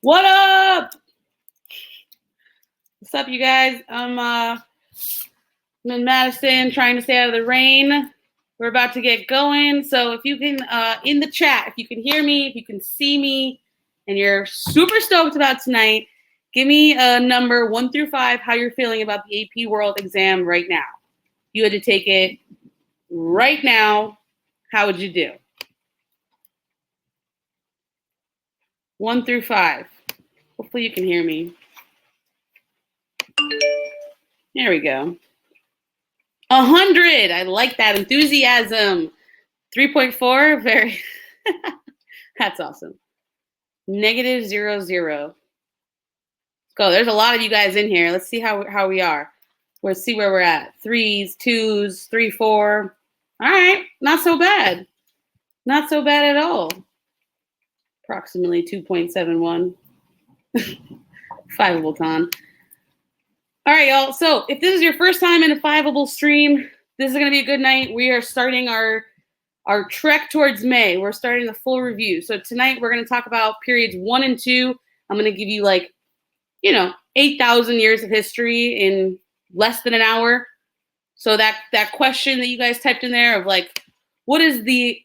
What up? What's up, you guys? I'm in Madison trying to stay out of the rain. We're about to get going. So if you can, in the chat, if you can hear me, if you can see me, and you're super stoked about tonight, give me a number 1 through 5, how you're feeling about the AP World exam right now. You had to take it right now. How would you do? 1 through 5. Hopefully you can hear me. There we go. 100. I like that enthusiasm. 3.4. Very. That's awesome. -0, 0. Let's go. There's a lot of you guys in here. Let's see how we are. Let's see where we're at. 3s, 2s, 3, 4. All right. Not so bad. Not so bad at all. Approximately 2.71. Fiveable ton. All right, y'all. So if this is your first time in a Fiveable stream, this is going to be a good night. We are starting our trek towards May. We're starting the full review. So tonight we're going to talk about periods 1 and 2. I'm going to give you 8,000 years of history in less than an hour. So that question that you guys typed in there of what are the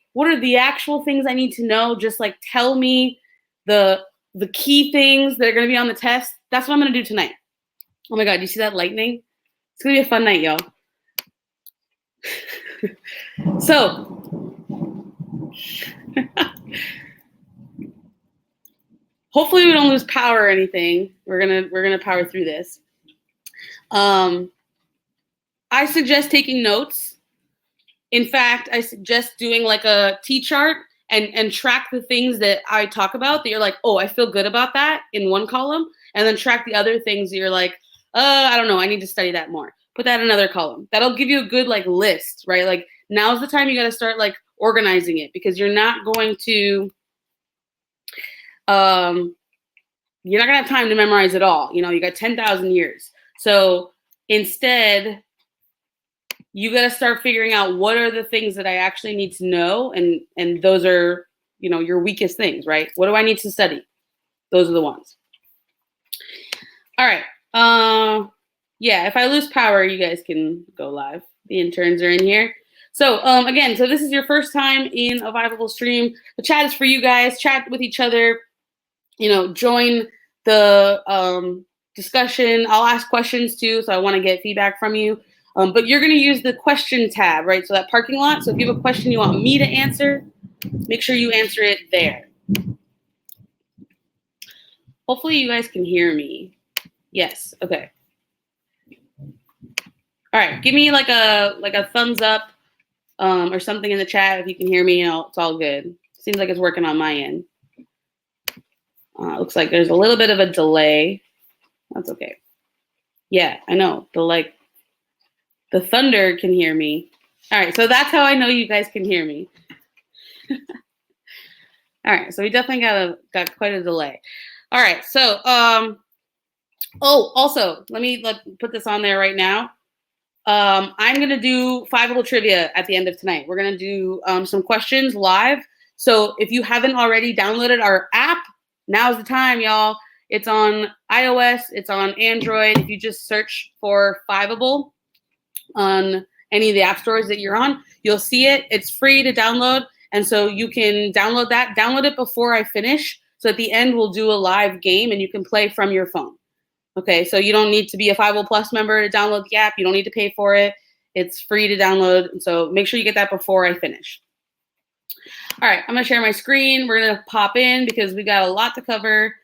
actual things I need to know? Just tell me the key things that are going to be on the test. That's what I'm going to do tonight. Oh my God, you see that lightning? It's going to be a fun night, y'all. So, hopefully we don't lose power or anything. We're gonna power through this. I suggest taking notes. In fact, I suggest doing a T-chart and track the things that I talk about that you're like, oh, I feel good about that in one column, and then track the other things that you're like, I don't know, I need to study that more. Put that in another column. That'll give you a good list, right? Now's the time you got to start organizing it, because you're not going to have time to memorize it all. You got 10,000 years. So instead, you got to start figuring out what are the things that I actually need to know, and those are your weakest things, right? What do I need to study? Those are the ones. All right. Yeah, if I lose power, you guys can go live. The interns are in here. So again, so this is your first time in a Fiveable stream. The chat is for you guys. Chat with each other. Join the discussion. I'll ask questions too, so I want to get feedback from you. But you're going to use the question tab, right? So that parking lot. So if you have a question you want me to answer, make sure you answer it there. Hopefully you guys can hear me. Yes. Okay. All right. Give me a thumbs up or something in the chat if you can hear me. It's all good. Seems like it's working on my end. Looks like there's a little bit of a delay. That's okay. Yeah, I know. The thunder can hear me. All right. So that's how I know you guys can hear me. All right. So we definitely got quite a delay. All right. So, also, let me put this on there right now. I'm going to do Fiveable Trivia at the end of tonight. We're going to do some questions live. So if you haven't already downloaded our app, now's the time, y'all. It's on iOS. It's on Android. If you just search for Fiveable on any of the app stores that you're on, you'll see it. It's free to download. And so you can download that. Download it before I finish. So at the end, we'll do a live game and you can play from your phone. Okay, so you don't need to be a Fiveable Plus member to download the app. You don't need to pay for it. It's free to download. So make sure you get that before I finish. All right, I'm going to share my screen. We're going to pop in because we got a lot to cover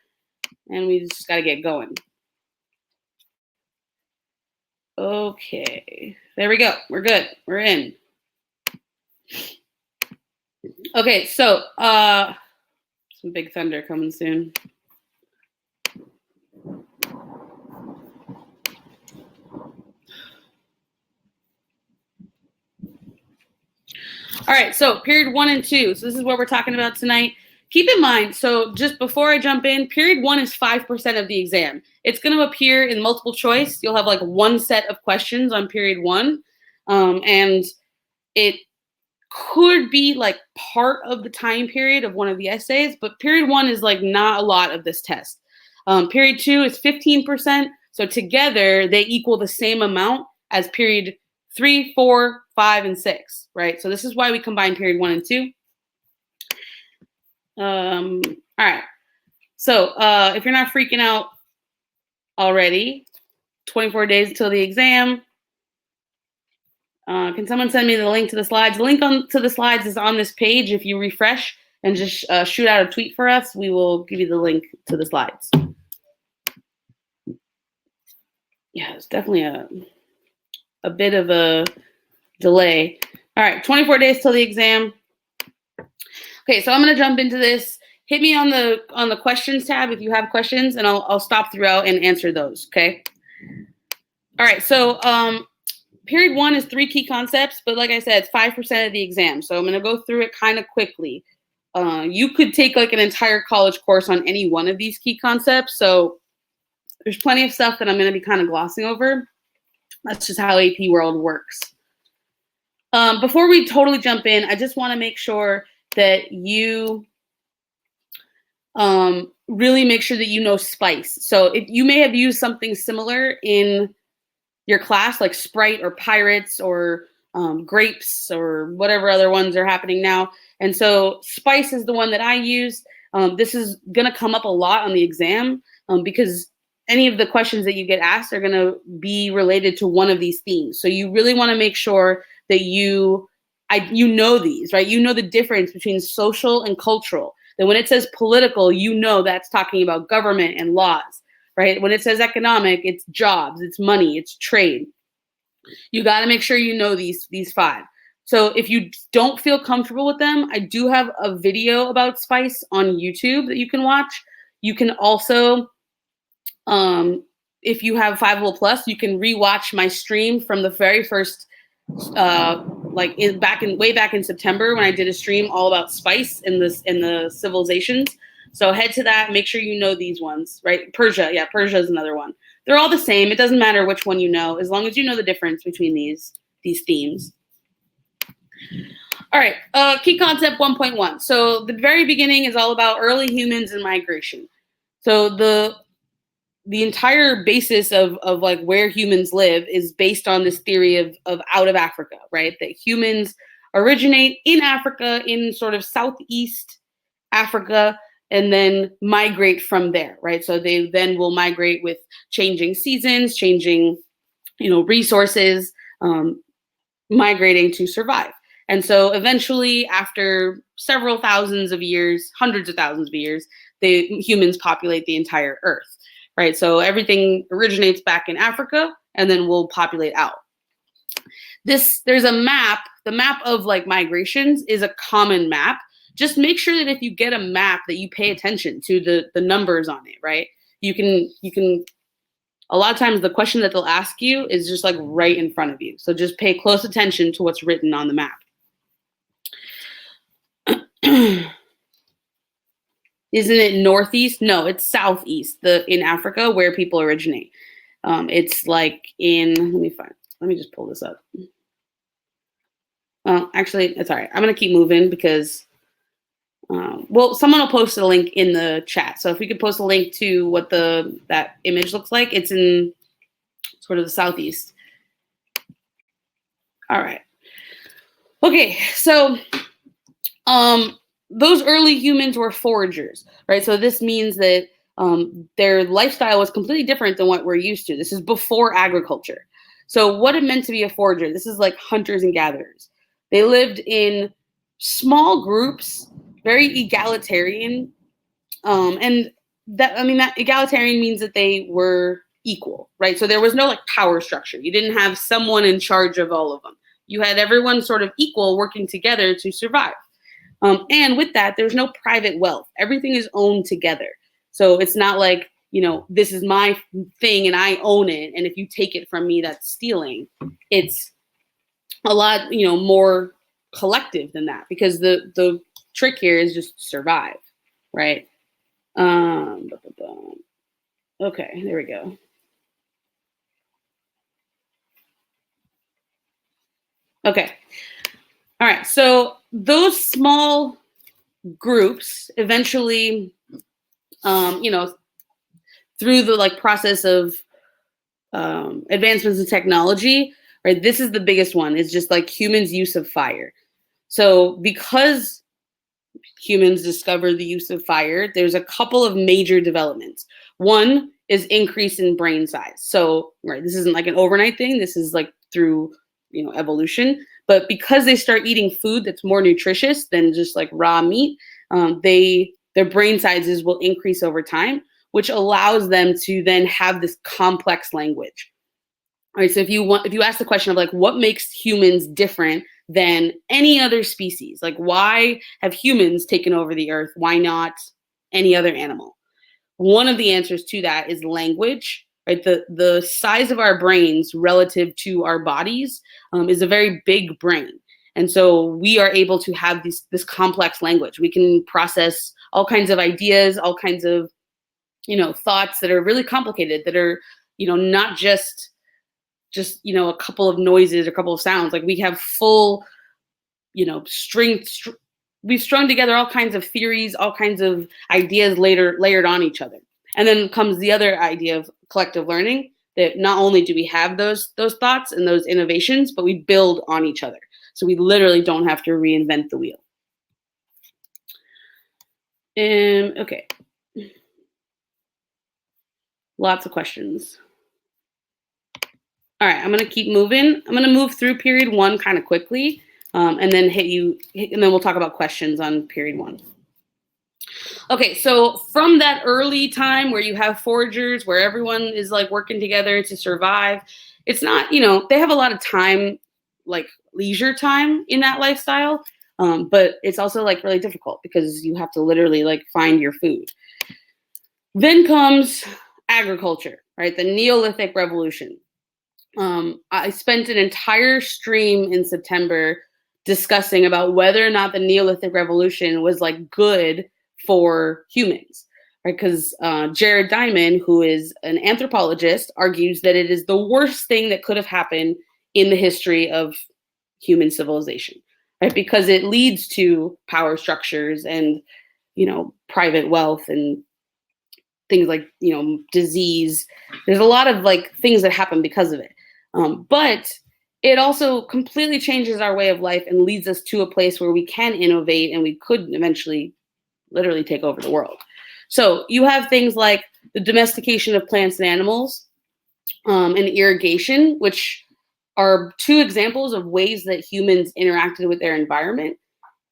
and we just got to get going. Okay, there we go. We're good. We're in. Okay, so some big thunder coming soon. All right, so period 1 and 2. So this is what we're talking about tonight. Keep in mind, so just before I jump in, period 1 is 5% of the exam. It's going to appear in multiple choice. You'll have one set of questions on period 1. And it could be part of the time period of one of the essays, but period 1 is not a lot of this test. Period 2 is 15%. So together they equal the same amount as period 3, 4, 5, and 6, right? So this is why we combine period 1 and 2. All right. So if you're not freaking out already, 24 days until the exam. Can someone send me the link to the slides? The link to the slides is on this page. If you refresh and just shoot out a tweet for us, we will give you the link to the slides. Yeah, it's definitely a bit of a delay. All right, 24 days till the exam. Okay, so I'm gonna jump into this. Hit me on the questions tab if you have questions, and I'll stop throughout and answer those. Okay. All right, so period 1 is 3 key concepts, but like I said, it's 5% of the exam. So I'm gonna go through it kind of quickly. You could take like an entire college course on any one of these key concepts. So there's plenty of stuff that I'm gonna be kind of glossing over. That's just how AP World works. Before we totally jump in, I just wanna make sure that you really make sure that you know spice. So if you may have used something similar in your class, like Sprite or Pirates or grapes or whatever other ones are happening now. And so spice is the one that I use. This is gonna come up a lot on the exam because any of the questions that you get asked are gonna be related to one of these themes. So you really wanna make sure that you know these, right? You know the difference between social and cultural. That when it says political, you know that's talking about government and laws, right? When it says economic, it's jobs, it's money, it's trade. You got to make sure you know these 5. So if you don't feel comfortable with them, I do have a video about spice on YouTube that you can watch. You can also, if you have Fiveable Plus, you can rewatch my stream from the very first way back in September when I did a stream all about spice in the civilizations. So head to that. Make sure you know these ones, right? Persia, yeah, Persia is another one. They're all the same. It doesn't matter which one you know, as long as you know the difference between these themes. All right, key concept 1.1. So the very beginning is all about early humans and migration. So the entire basis of like where humans live is based on this theory of out of Africa, right? That humans originate in Africa, in sort of Southeast Africa, and then migrate from there, right? So they then will migrate with changing seasons, changing, resources, migrating to survive. And so eventually, after several thousands of years, hundreds of thousands of years, the humans populate the entire Earth. Right, so everything originates back in Africa and then will populate out. There's a map. The map of like migrations is a common map. Just make sure that if you get a map that you pay attention to the numbers on it, right? You can a lot of times the question that they'll ask you is just like right in front of you. So just pay close attention to what's written on the map. Isn't it northeast? No, it's southeast. In Africa where people originate. It's like let me just pull this up. Actually, it's all right. I'm gonna keep moving because, someone will post a link in the chat. So if we could post a link to what that image looks like, it's in sort of the southeast. All right. Okay, so those early humans were foragers, right? So this means that their lifestyle was completely different than what we're used to. This is before agriculture. So what it meant to be a forager, this is like hunters and gatherers. They lived in small groups, very egalitarian. And that egalitarian means that they were equal, right? So there was no like power structure. You didn't have someone in charge of all of them. You had everyone sort of equal working together to survive. And with that, there's no private wealth. Everything is owned together. So it's not like, this is my thing and I own it. And if you take it from me, that's stealing. It's a lot, more collective than that because the trick here is just survive, right? Okay, there we go. Okay. All right. So those small groups eventually, through the like process of advancements in technology, right? This is the biggest one, is just like humans' use of fire. So because humans discovered the use of fire, there's a couple of major developments. One is increase in brain size. So, right, this isn't like an overnight thing. This is like through, evolution. But because they start eating food that's more nutritious than just like raw meat, their brain sizes will increase over time, which allows them to then have this complex language. All right, so if you ask the question of like what makes humans different than any other species, like why have humans taken over the earth? Why not any other animal? One of the answers to that is language. Right, the size of our brains relative to our bodies is a very big brain, and so we are able to have this complex language. We can process all kinds of ideas, all kinds of thoughts that are really complicated, that are not just a couple of noises or a couple of sounds. Like we have full we've strung together all kinds of theories, all kinds of ideas layered on each other. And then comes the other idea of collective learning, that not only do we have those thoughts and those innovations, but we build on each other. So we literally don't have to reinvent the wheel. Okay. Lots of questions. All right, I'm going to keep moving. I'm going to move through period 1 kind of quickly, and then and then we'll talk about questions on period 1. Okay, so from that early time where you have foragers, where everyone is like working together to survive, it's not, they have a lot of time, like leisure time in that lifestyle, but it's also like really difficult because you have to literally like find your food. Then comes agriculture, right? The Neolithic Revolution. I spent an entire stream in September discussing about whether or not the Neolithic Revolution was like good for humans, right? Because Jared Diamond, who is an anthropologist, argues that it is the worst thing that could have happened in the history of human civilization, right? Because it leads to power structures and, private wealth and things like, disease. There's a lot of like things that happen because of it. But it also completely changes our way of life and leads us to a place where we can innovate and we could eventually literally take over the world. So you have things like the domestication of plants and animals, and irrigation, which are 2 examples of ways that humans interacted with their environment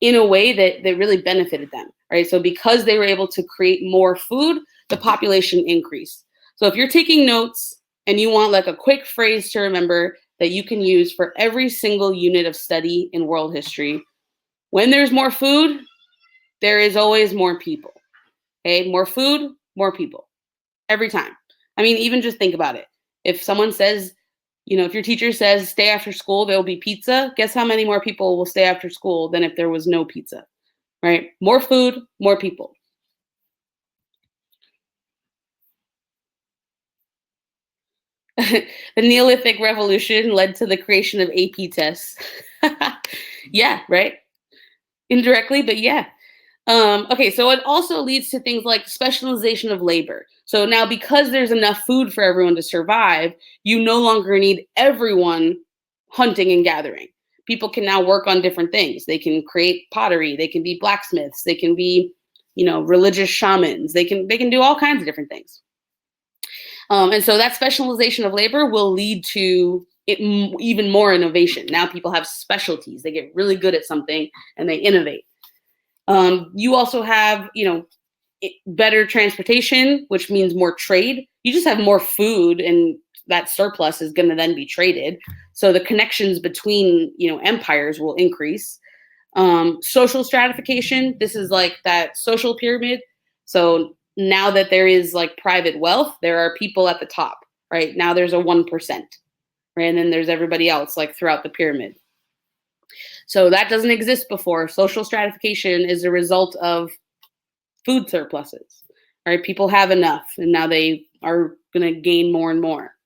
in a way that really benefited them, right? So because they were able to create more food, the population increased. So if you're taking notes and you want like a quick phrase to remember that you can use for every single unit of study in world history, when there's more food, there is always more people. Okay, more food, more people. Every time. I mean, even just think about it. If someone says, if your teacher says stay after school, there will be pizza, guess how many more people will stay after school than if there was no pizza, right? More food, more people. The Neolithic Revolution led to the creation of AP tests. Yeah, right? Indirectly, but yeah. Okay, so it also leads to things like specialization of labor. So now because there's enough food for everyone to survive, you no longer need everyone hunting and gathering. People can now work on different things. They can create pottery, they can be blacksmiths, they can be, religious shamans, they can do all kinds of different things. And so that specialization of labor will lead to even more innovation. Now people have specialties, they get really good at something and they innovate. You also have, better transportation, which means more trade. You just have more food and that surplus is going to then be traded. So the connections between, empires will increase. Social stratification, this is like that social pyramid. So now that there is like private wealth, there are people at the top, right? Now there's a 1%, right? And then there's everybody else like throughout the pyramid. So that doesn't exist before. Social stratification is a result of food surpluses, right? People have enough and now they are going to gain more and more.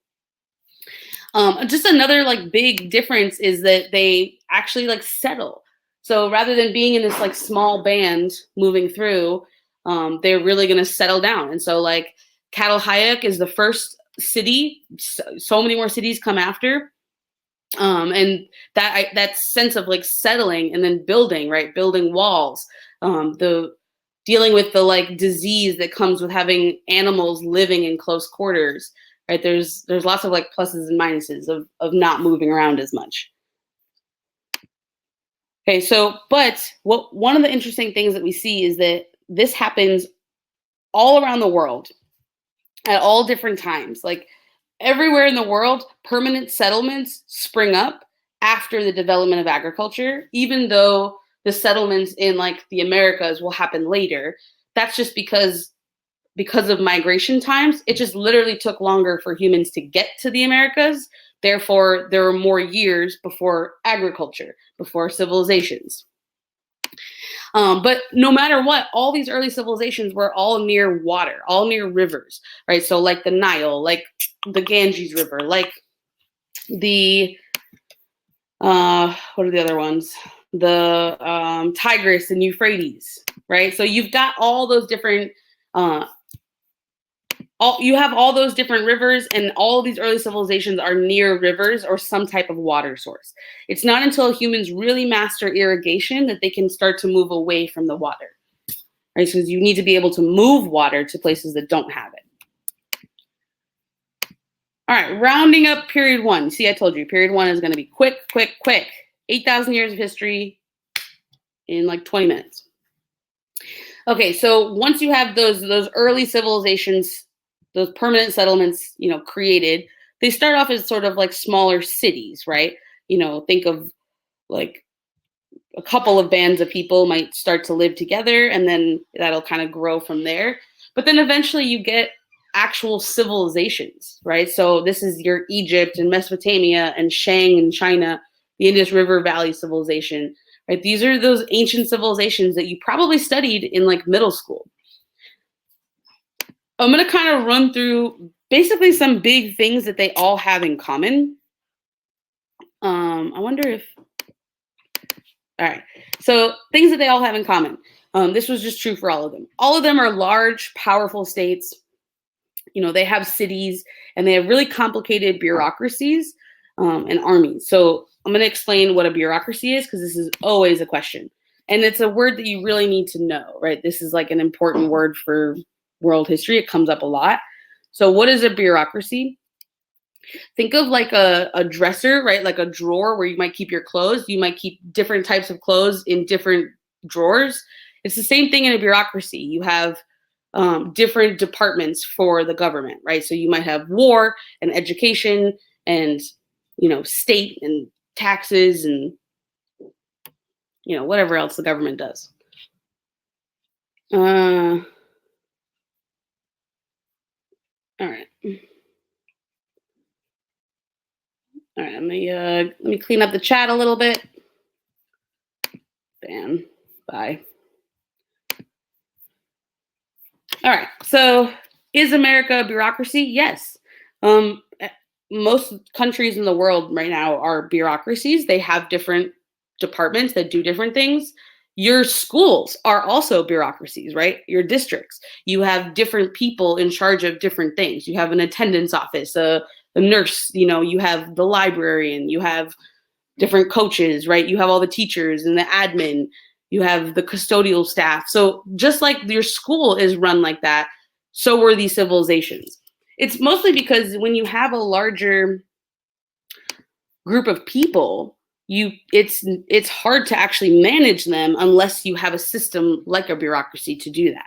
Just another like big difference is that they actually like settle. So rather than being in this like small band moving through, they're really going to settle down. And so like Catalhayek is the first city. So many more cities come after. And that sense of like settling and then building, right? Building walls, the dealing with the like disease that comes with having animals living in close quarters, right? There's lots of like pluses and minuses of not moving around as much. Okay, so but one of the interesting things that we see is that this happens all around the world at all different times. Like everywhere in the world, permanent settlements spring up after the development of agriculture, even though the settlements in like the Americas will happen later. That's just because of migration times. It just literally took longer for humans to get to the Americas. Therefore, there were more years before agriculture, before civilizations. But no matter what, all these early civilizations were all near water, all near rivers, right? So like the Nile, like the Ganges River, like the, what are the other ones? The Tigris and Euphrates, right? So you've got all those different, you have all those different rivers, and all of these early civilizations are near rivers or some type of water source. It's not until humans really master irrigation that they can start to move away from the water, right? So you need to be able to move water to places that don't have it. All right, rounding up period one. See, I told you, period one is going to be quick, quick, quick. 8,000 years of history in like 20 minutes. Okay, so once you have those early civilizations, those permanent settlements, created, they start off as sort of like smaller cities, right? Think of like a couple of bands of people might start to live together, and then that'll kind of grow from there. But then eventually you get actual civilizations, right? So this is your Egypt and Mesopotamia and Shang and China, the Indus River Valley civilization, right? These are those ancient civilizations that you probably studied in like middle school. I'm going to kind of run through basically some big things that they all have in common. I wonder if, all right. So things that they all have in common. This was just true for all of them. All of them are large, powerful states. They have cities, and they have really complicated bureaucracies and armies. So I'm going to explain what a bureaucracy is, because this is always a question. And it's a word that you really need to know, right? This is like an important word for world history. It comes up a lot. So what is a bureaucracy? Think of like a dresser, right? Like a drawer where you might keep your clothes. You might keep different types of clothes in different drawers. It's the same thing in a bureaucracy. You have different departments for the government, right? So you might have war and education and, state and taxes and, whatever else the government does. All right. All right, let me clean up the chat a little bit. Bam. Bye. All right. So is America a bureaucracy? Yes. Most countries in the world right now are bureaucracies. They have different departments that do different things. Your schools are also bureaucracies, right? Your districts. You have different people in charge of different things. You have an attendance office, a nurse, you have the librarian, you have different coaches, right? You have all the teachers and the admin, you have the custodial staff. So just like your school is run like that, so were these civilizations. It's mostly because when you have a larger group of people, it's hard to actually manage them unless you have a system like a bureaucracy to do that.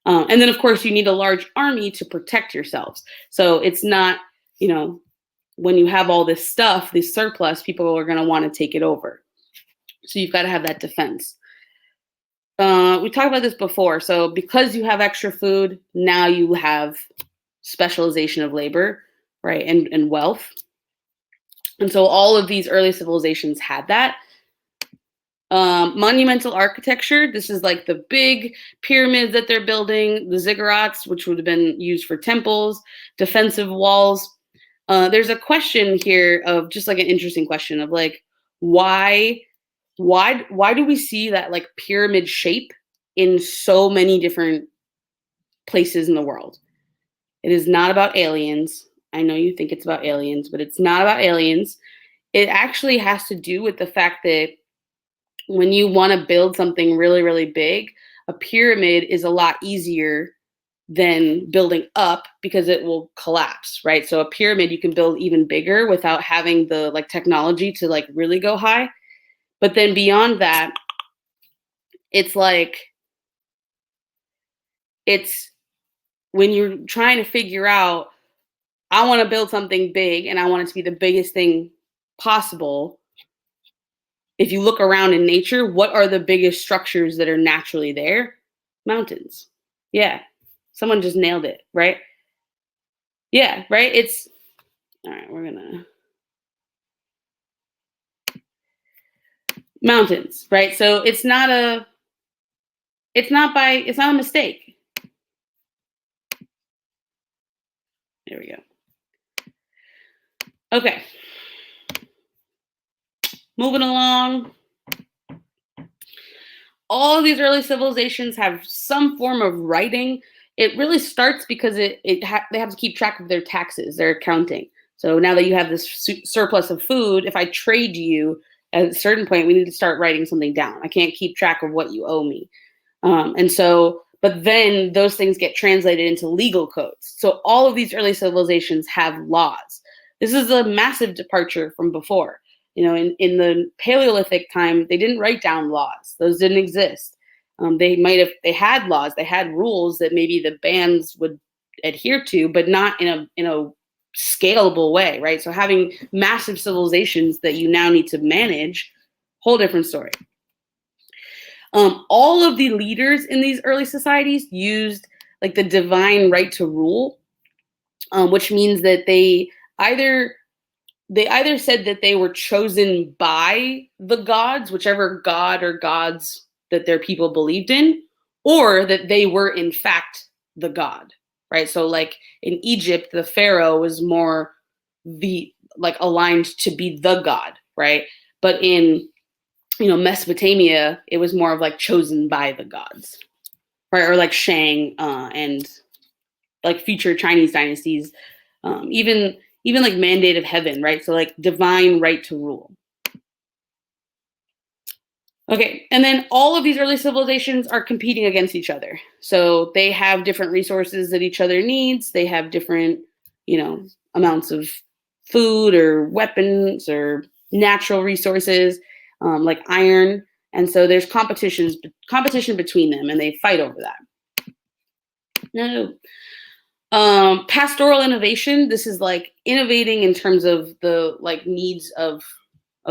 And then, of course, you need a large army to protect yourselves. So it's not, when you have all this stuff, this surplus, people are going to want to take it over. So you've got to have that defense. We talked about this before. So because you have extra food, now you have specialization of labor, right, and wealth. And so all of these early civilizations had that. Monumental architecture, this is like the big pyramids that they're building, the ziggurats, which would have been used for temples, defensive walls. There's a question here of just like an interesting question of like, why do we see that like pyramid shape in so many different places in the world? It is not about aliens. I know you think it's about aliens, but it's not about aliens. It actually has to do with the fact that when you want to build something really, really big, a pyramid is a lot easier than building up because it will collapse, right? So a pyramid you can build even bigger without having the like technology to like really go high. But then beyond that, it's like, it's when you're trying to figure out, I want to build something big and I want it to be the biggest thing possible. If you look around in nature, what are the biggest structures that are naturally there? Mountains. Yeah. Someone just nailed it, right? Yeah, right? It's, all right, we're gonna, mountains, right? So it's not a mistake. There we go. Okay. Moving along. All of these early civilizations have some form of writing. It really starts because they have to keep track of their taxes, their accounting. So now that you have this surplus of food, if I trade you at a certain point, we need to start writing something down. I can't keep track of what you owe me. But then those things get translated into legal codes. So all of these early civilizations have laws. This is a massive departure from before. You know, in the Paleolithic time, they didn't write down laws. Those didn't exist. They had laws, they had rules that maybe the bands would adhere to, but not in a scalable way, right? So having massive civilizations that you now need to manage, whole different story. All of the leaders in these early societies used like the divine right to rule, which means that they either said that they were chosen by the gods, whichever god or gods that their people believed in, or that they were in fact the god, right? So like in Egypt, the pharaoh was more aligned to be the god, right? But in Mesopotamia, it was more of like chosen by the gods, right? Or like Shang and like future Chinese dynasties, even like mandate of heaven, right? So like divine right to rule. Okay, and then all of these early civilizations are competing against each other. So they have different resources that each other needs. They have different, amounts of food or weapons or natural resources, like iron. And so there's competition between them, and they fight over that. No. Pastoral innovation. This is like innovating in terms of the like needs of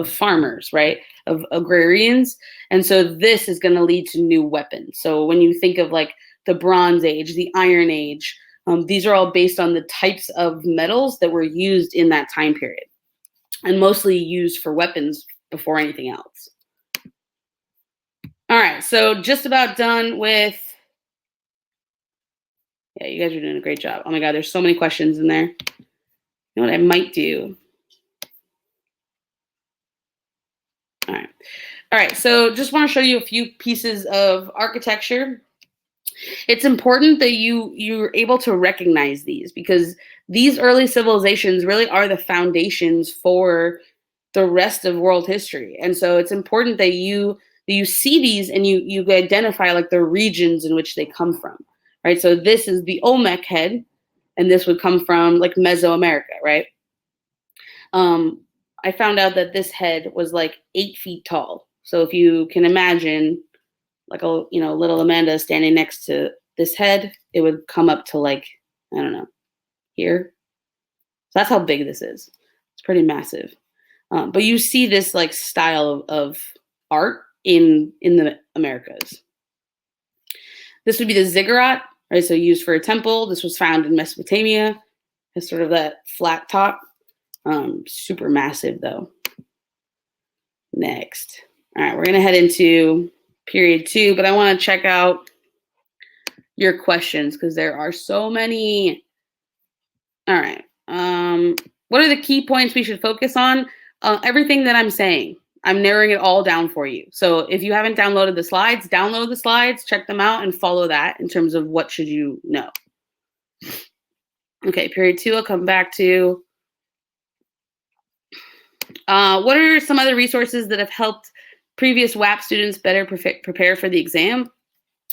farmers, right? Of agrarians. And so this is going to lead to new weapons. So when you think of like the Bronze Age, the Iron Age, these are all based on the types of metals that were used in that time period and mostly used for weapons before anything else. All right, so just about done with, yeah, you guys are doing a great job. Oh my God, there's so many questions in there. You know what I might do? All right, so just want to show you a few pieces of architecture. It's important that you're able to recognize these because these early civilizations really are the foundations for the rest of world history. And so it's important that you see these and you identify like the regions in which they come from, right? So this is the Olmec head, and this would come from like Mesoamerica, right? I found out that this head was like 8 feet tall. So if you can imagine like little Amanda standing next to this head, it would come up to like, I don't know, here. So that's how big this is. It's pretty massive. But you see this like style of art in the Americas. This would be the ziggurat, right? So used for a temple. This was found in Mesopotamia. It's sort of that flat top. Super massive though. Next. All right, we're gonna head into period 2, but I want to check out your questions because there are so many. All right. What are the key points we should focus on? Everything that I'm saying. I'm narrowing it all down for you. So if you haven't downloaded the slides, check them out and follow that in terms of what should you know. Okay, period 2 I'll come back to. What are some other resources that have helped previous WAP students better prepare for the exam?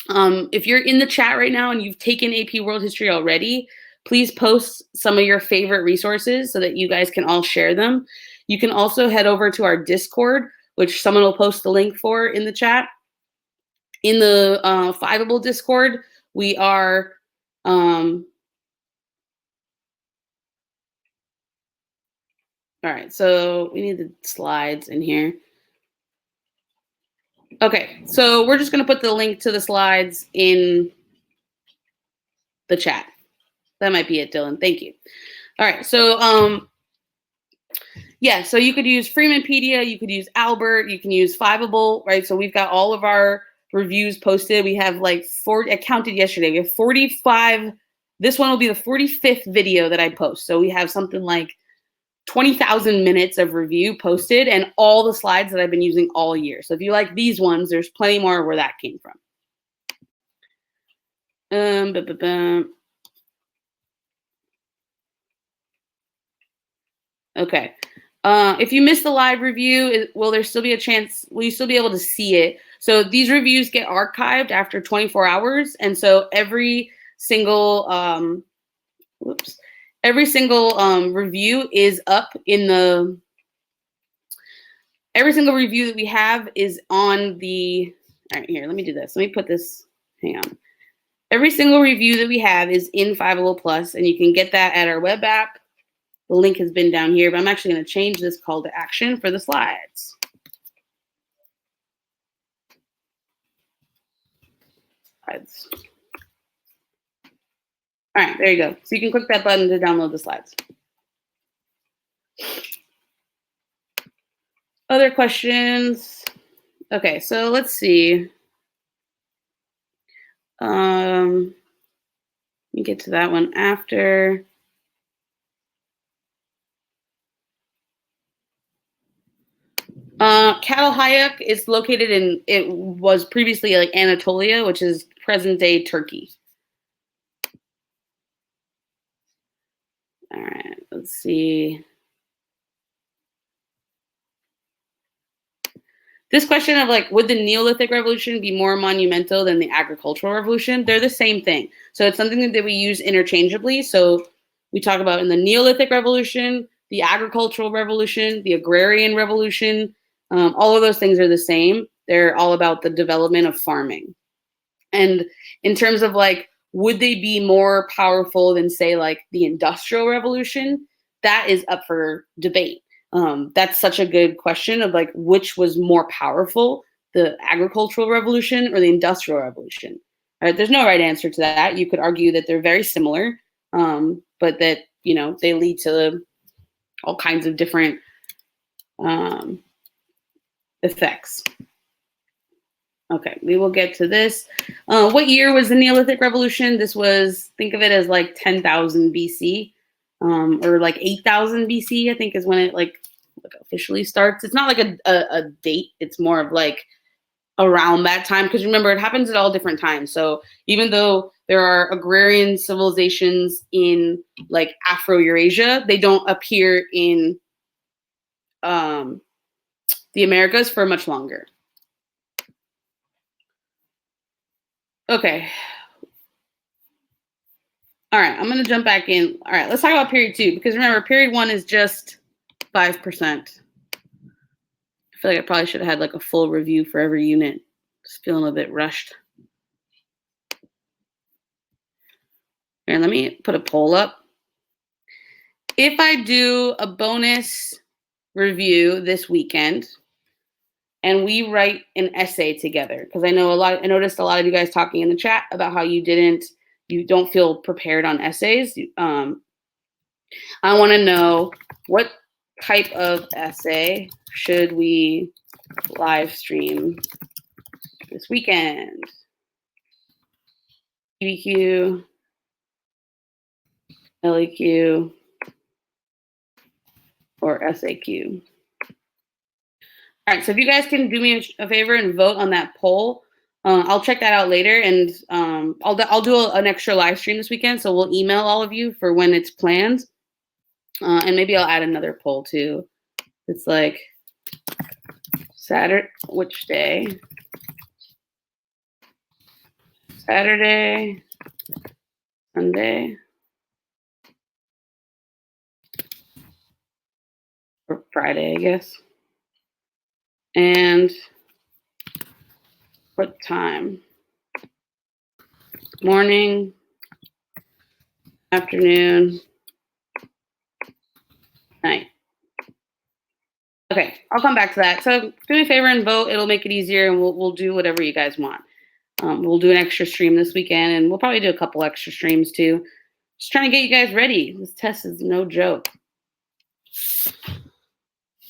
If you're in the chat right now and you've taken AP World History already, please post some of your favorite resources so that you guys can all share them. You can also head over to our Discord, which someone will post the link for in the chat. In the Fiveable Discord, we are all right, so we need the slides in here. Okay, so we're just going to put the link to the slides in the chat. That might be it, Dylan. Thank you. All right, so yeah, so you could use Freemanpedia, you could use Albert, you can use Fiveable, right? So we've got all of our reviews posted. We have like 40, I counted yesterday, we have 45. This one will be the 45th video that I post. So we have something like 20,000 minutes of review posted and all the slides that I've been using all year. So if you like these ones, there's plenty more where that came from. Okay. If you missed the live review, will there still be a chance? Will you still be able to see it? So these reviews get archived after 24 hours. And so every single, review is up in the, every single review that we have is on the, all right, here, let me do this. Let me put this, hang on. Every single review that we have is in Fiveable Plus, and you can get that at our web app. The link has been down here, but I'm actually going to change this call to action for the slides. All right, there you go. So you can click that button to download the slides. Other questions? Okay, so let's see. Let me get to that one after. Catalhayek is located in, it was previously like Anatolia, which is present day Turkey. All right, let's see. This question of like, would the Neolithic Revolution be more monumental than the Agricultural Revolution? They're the same thing. So it's something that we use interchangeably. So we talk about in the Neolithic Revolution, the Agricultural Revolution, the Agrarian Revolution, all of those things are the same. They're all about the development of farming. And in terms of like, would they be more powerful than say like the Industrial Revolution? That is up for debate. That's such a good question of like, which was more powerful, the Agricultural Revolution or the Industrial Revolution? All right, there's no right answer to that. You could argue that they're very similar, but that, you know, they lead to all kinds of different effects. Okay, we will get to this. What year was the Neolithic Revolution? This was, think of it as like 10,000 BC or like 8,000 BC, I think is when it like officially starts. It's not like a date. It's more of like around that time. Because remember, it happens at all different times. So even though there are agrarian civilizations in like Afro-Eurasia, they don't appear in the Americas for much longer. Okay. All right, I'm going to jump back in. All right, let's talk about period 2, because remember, period 1 is just 5%. I feel like I probably should have had like a full review for every unit. Just feeling a bit rushed. And let me put a poll up. If I do a bonus review this weekend and we write an essay together, because I noticed a lot of you guys talking in the chat about how you don't feel prepared on essays. I want to know, what type of essay should we live stream this weekend? PBQ, LEQ, or SAQ? All right, so if you guys can do me a favor and vote on that poll, I'll check that out later, and I'll do an extra live stream this weekend. So we'll email all of you for when it's planned, and maybe I'll add another poll too. It's like Saturday, which day? Saturday, Sunday, or Friday, I guess. And what time? Morning, afternoon, night. Okay, I'll come back to that. So do me a favor and vote. It'll make it easier, and we'll do whatever you guys want. We'll do an extra stream this weekend, and we'll probably do a couple extra streams too. Just trying to get you guys ready. This test is no joke.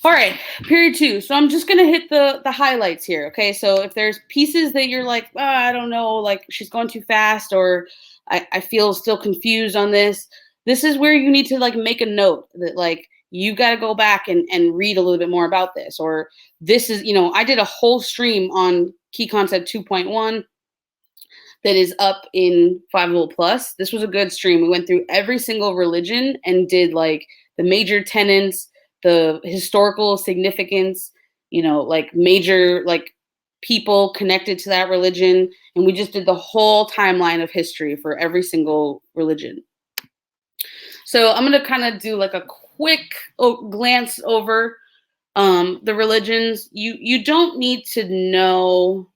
All right, period 2. So I'm just gonna hit the highlights here. Okay, so if there's pieces that you're like, oh, I don't know, like she's going too fast, or I feel still confused on this, this is where you need to like make a note that like you got to go back and read a little bit more about this, or this is, you know, I did a whole stream on Key Concept 2.1 that is up in Fiveable Plus. This was a good stream. We went through every single religion and did like the major tenets, the historical significance, you know, like major like people connected to that religion. And we just did the whole timeline of history for every single religion. So I'm going to kind of do like a quick glance over the religions. You don't need to know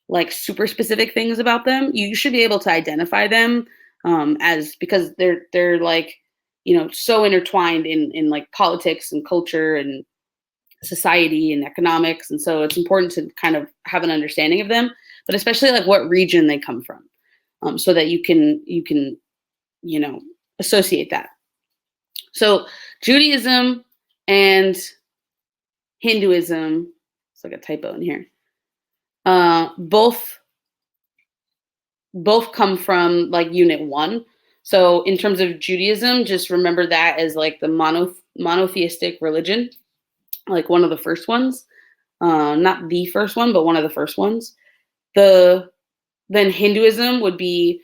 like super specific things about them. You should be able to identify them as, because they're like, you know, so intertwined in like politics and culture and society and economics. And so it's important to kind of have an understanding of them, but especially like what region they come from, so that you can, you know, associate that. So Judaism and Hinduism, it's like a typo in here, both come from like unit 1. So in terms of Judaism, just remember that as like the monotheistic religion, like one of the first ones, not the first one, but one of the first ones. Then Hinduism would be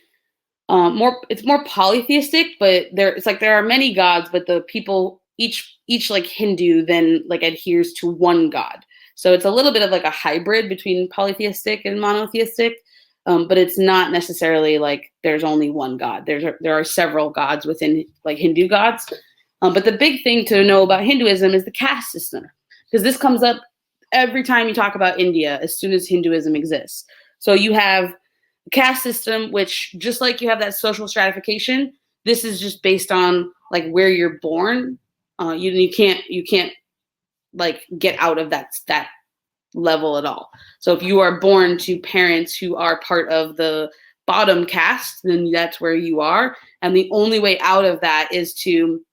it's more polytheistic, but there are many gods, but the people, each like Hindu then like adheres to one god. So it's a little bit of like a hybrid between polytheistic and monotheistic, but it's not necessarily like there's only one god. There are several gods within like Hindu gods. But the big thing to know about Hinduism is the caste system, because this comes up every time you talk about India as soon as Hinduism exists. So you have the caste system, which just like you have that social stratification, this is just based on like where you're born. You can't like get out of that level at all. So if you are born to parents who are part of the bottom caste, then that's where you are. And the only way out of that is to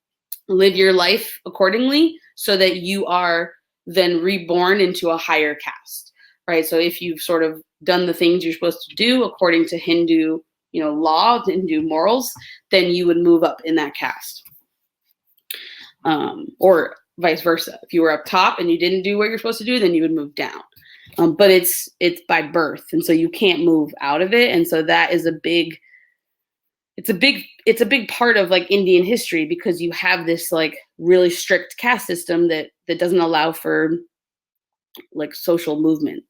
live your life accordingly so that you are then reborn into a higher caste, right? So if you've sort of done the things you're supposed to do according to Hindu, you know, law, Hindu morals, then you would move up in that caste. Or vice versa. If you were up top and you didn't do what you're supposed to do, then you would move down. But it's by birth, and so you can't move out of it. And so that is it's a big part of like Indian history, because you have this like really strict caste system that doesn't allow for like social movement.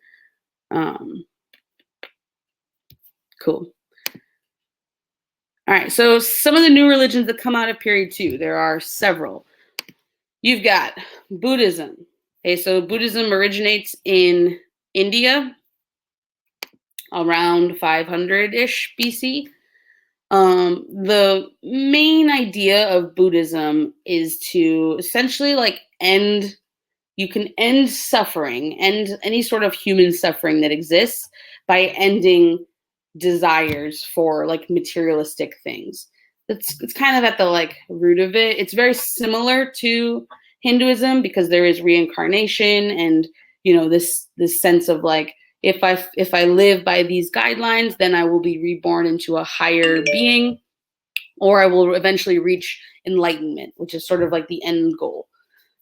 Cool. All right, so some of the new religions that come out of period 2, there are several. You've got Buddhism. Okay, so Buddhism originates in India around 500-ish BC. The main idea of Buddhism is to essentially like you can end suffering, end any sort of human suffering that exists by ending desires for like materialistic things. It's kind of at the like root of it. It's very similar to Hinduism because there is reincarnation and, you know, this sense of like, if I live by these guidelines, then I will be reborn into a higher being, or I will eventually reach enlightenment, which is sort of like the end goal.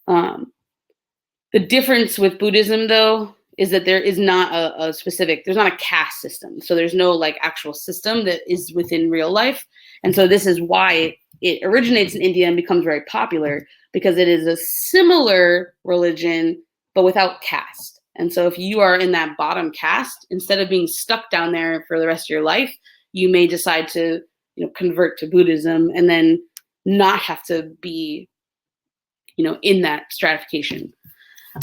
The difference with Buddhism, though, is that there is not a specific, there's not a caste system. So there's no like actual system that is within real life. And so this is why it originates in India and becomes very popular, because it is a similar religion, but without caste. And so if you are in that bottom caste, instead of being stuck down there for the rest of your life, you may decide to, convert to Buddhism and then not have to be, in that stratification.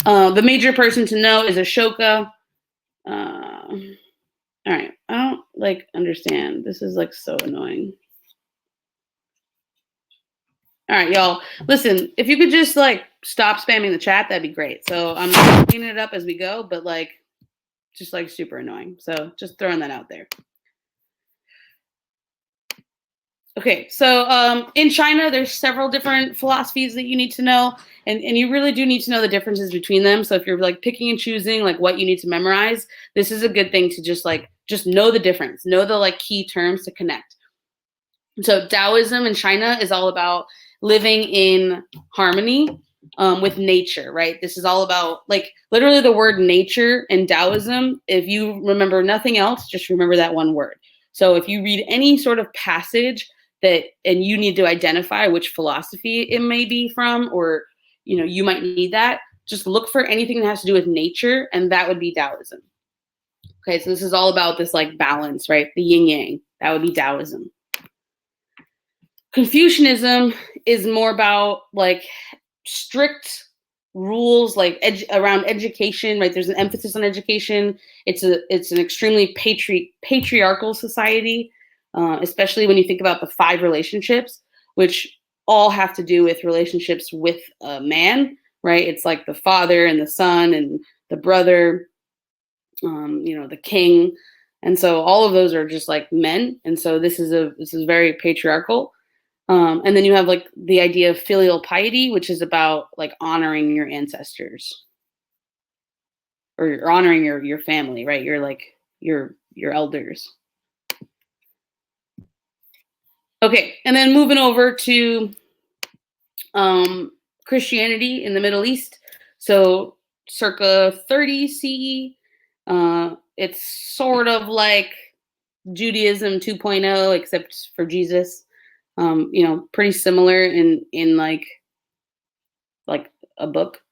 The major person to know is Ashoka. All right, I don't understand. This is so annoying. All right, y'all. Listen, if you could just stop spamming the chat, that'd be great. So I'm cleaning it up as we go, but just super annoying. So just throwing that out there. Okay, so in China, there's several different philosophies that you need to know, and you really do need to know the differences between them. So if you're picking and choosing what you need to memorize, this is a good thing to just know the difference, know the key terms to connect. So Daoism in China is all about living in harmony with nature, right? This is all about literally the word nature in Daoism. If you remember nothing else, just remember that one word. So if you read any sort of passage and you need to identify which philosophy it may be from, or you might need that, just look for anything that has to do with nature, and that would be Daoism. Okay, so this is all about this balance, right? The yin yang. That would be Daoism. Confucianism is more about strict rules around education, right? There's an emphasis on education. It's an extremely patriarchal society. Especially when you think about the 5 relationships, which all have to do with relationships with a man, right? It's the father and the son and the brother, the king. And so all of those are just men. And so this is very patriarchal. And then you have the idea of filial piety, which is about honoring your ancestors, or you're honoring your family, right? You're your elders. Okay, and then moving over to Christianity in the Middle East. So circa 30 CE, it's sort of like Judaism 2.0, except for Jesus. Pretty similar in a book.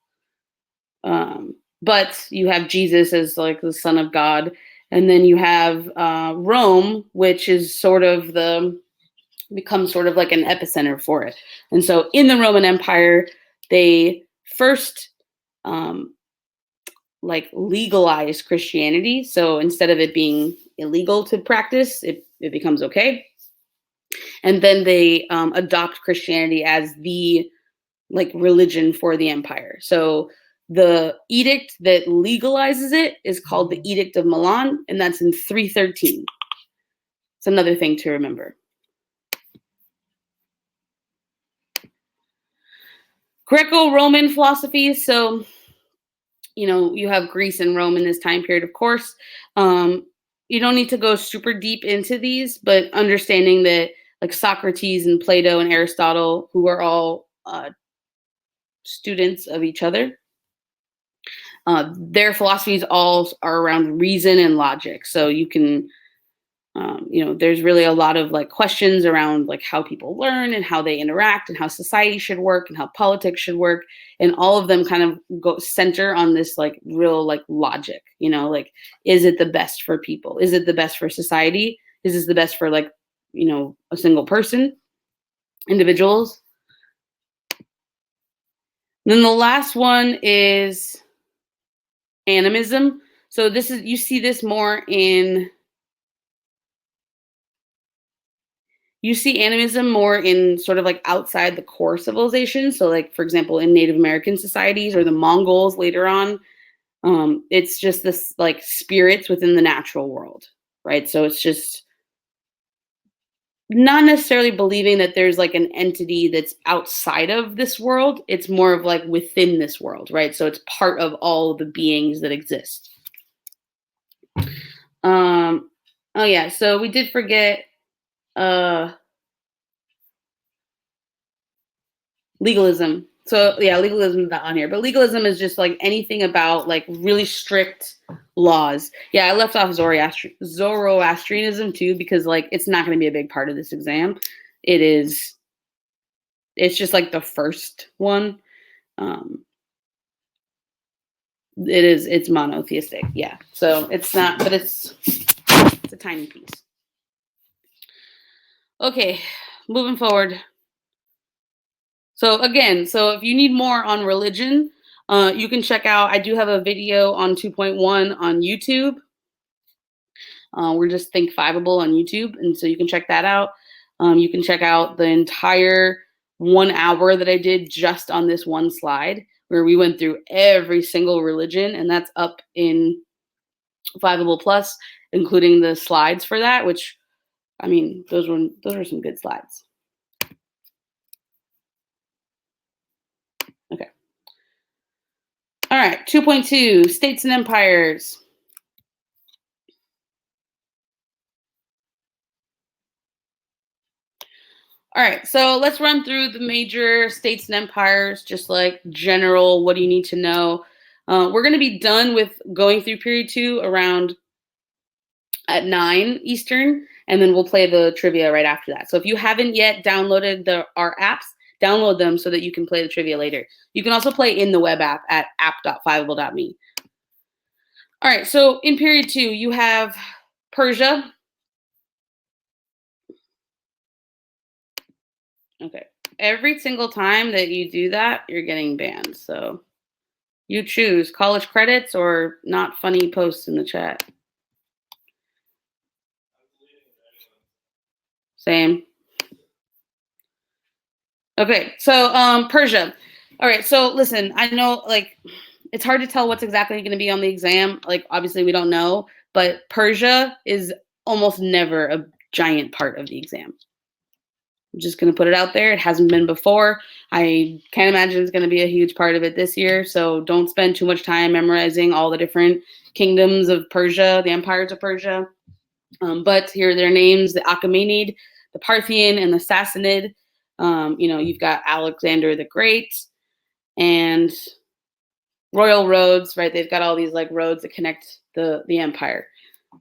But you have Jesus as the Son of God, and then you have Rome, which is becomes sort of an epicenter for it. And so in the Roman Empire, they first legalized Christianity. So instead of it being illegal to practice, it becomes okay. And then they adopt Christianity as the religion for the empire. So the edict that legalizes it is called the Edict of Milan, and that's in 313. It's another thing to remember. Greco-Roman philosophies. So, you have Greece and Rome in this time period, of course. You don't need to go super deep into these, but understanding that Socrates and Plato and Aristotle, who are all students of each other, their philosophies all are around reason and logic. So you can, there's really a lot of questions around how people learn and how they interact and how society should work and how politics should work. And all of them kind of go center on this real logic, is it the best for people? Is it the best for society? Is this the best for a single person, individuals? And then the last one is animism. So you see this more in, you see animism more in sort of outside the core civilization. So for example, in Native American societies or the Mongols later on, it's just this spirits within the natural world, right? So it's just not necessarily believing that there's an entity that's outside of this world. It's more of within this world, right? So it's part of all the beings that exist. Oh yeah, so we did forget legalism. So yeah, legalism is not on here, but legalism is just like anything about like really strict laws. Yeah, I left off Zoroastrianism too because like it's not going to be a big part of this exam. It's just like the first one. It's monotheistic. Yeah. So it's not, but it's a tiny piece. Okay, moving forward. So again, so if you need more on religion, you can check out, I do have a video on 2.1 on YouTube. We're just Think Fiveable on YouTube. And so you can check that out. You can check out the entire 1 hour that I did just on this one slide, where we went through every single religion, and that's up in Fiveable Plus, including the slides for that, which, I mean, those are some good slides. Okay. All right, 2.2, states and empires. All right, so let's run through the major states and empires, just like general, what do you need to know? We're going to be done with going through period 2 around at 9 Eastern, and then we'll play the trivia right after that. So if you haven't yet downloaded our apps, download them so that you can play the trivia later. You can also play in the web app at app.fiveable.me. All right, so in period 2, you have Persia. Okay. Every single time that you do that, you're getting banned. So you choose college credits or not funny posts in the chat. Same. Okay. So Persia. All right. So listen, I know like it's hard to tell what's exactly going to be on the exam. Like obviously we don't know, but Persia is almost never a giant part of the exam. I'm just going to put it out there. It hasn't been before. I can't imagine it's going to be a huge part of it this year. So don't spend too much time memorizing all the different kingdoms of Persia, the empires of Persia. But here are their names: the Achaemenid, the Parthian, and the Sassanid. You've got Alexander the Great and royal roads, right? They've got all these like roads that connect the empire.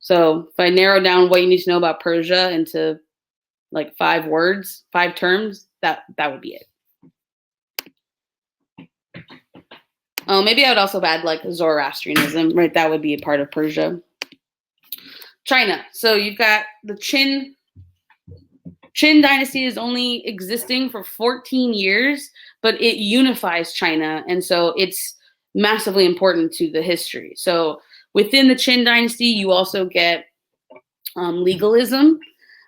So if I narrow down what you need to know about Persia into like 5 words, 5 terms, that would be it. Maybe I would also add like Zoroastrianism, right? That would be a part of Persia. China. So you've got the Qin. Qin dynasty is only existing for 14 years, but it unifies China. And so it's massively important to the history. So within the Qin dynasty, you also get legalism.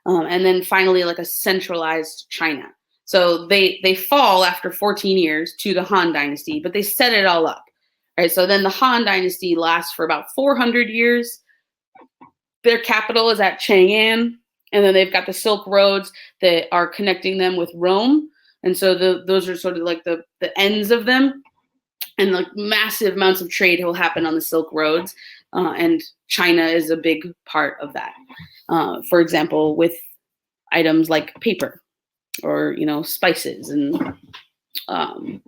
And then finally, like a centralized China. So they fall after 14 years to the Han dynasty, but they set it all up. Right. So then the Han dynasty lasts for about 400 years. Their capital is at Chang'an, and then they've got the Silk Roads that are connecting them with Rome. And so those are sort of like the ends of them. And like massive amounts of trade will happen on the Silk Roads. And China is a big part of that. For example, with items like paper or, spices and what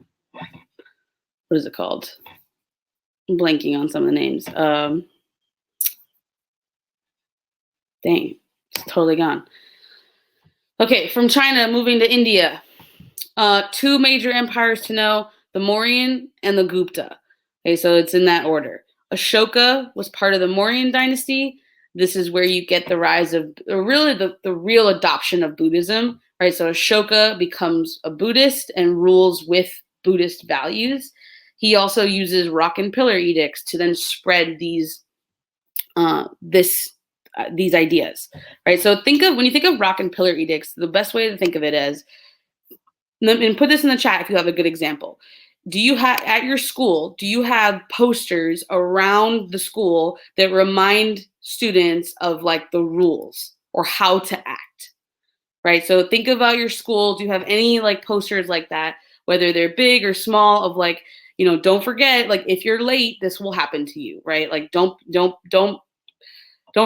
is it called? I'm blanking on some of the names. Dang, it's totally gone. Okay, from China, moving to India. 2 major empires to know, the Mauryan and the Gupta. Okay, so it's in that order. Ashoka was part of the Mauryan dynasty. This is where you get the rise of, really the real adoption of Buddhism, right? So Ashoka becomes a Buddhist and rules with Buddhist values. He also uses rock and pillar edicts to then spread these ideas, right? So when you think of rock and pillar edicts, the best way to think of it is, and put this in the chat if you have a good example. Do you have at your school, do you have posters around the school that remind students of like the rules or how to act, right? So think about your school. Do you have any like posters like that, whether they're big or small, of like, don't forget, like if you're late, this will happen to you, right? Like don't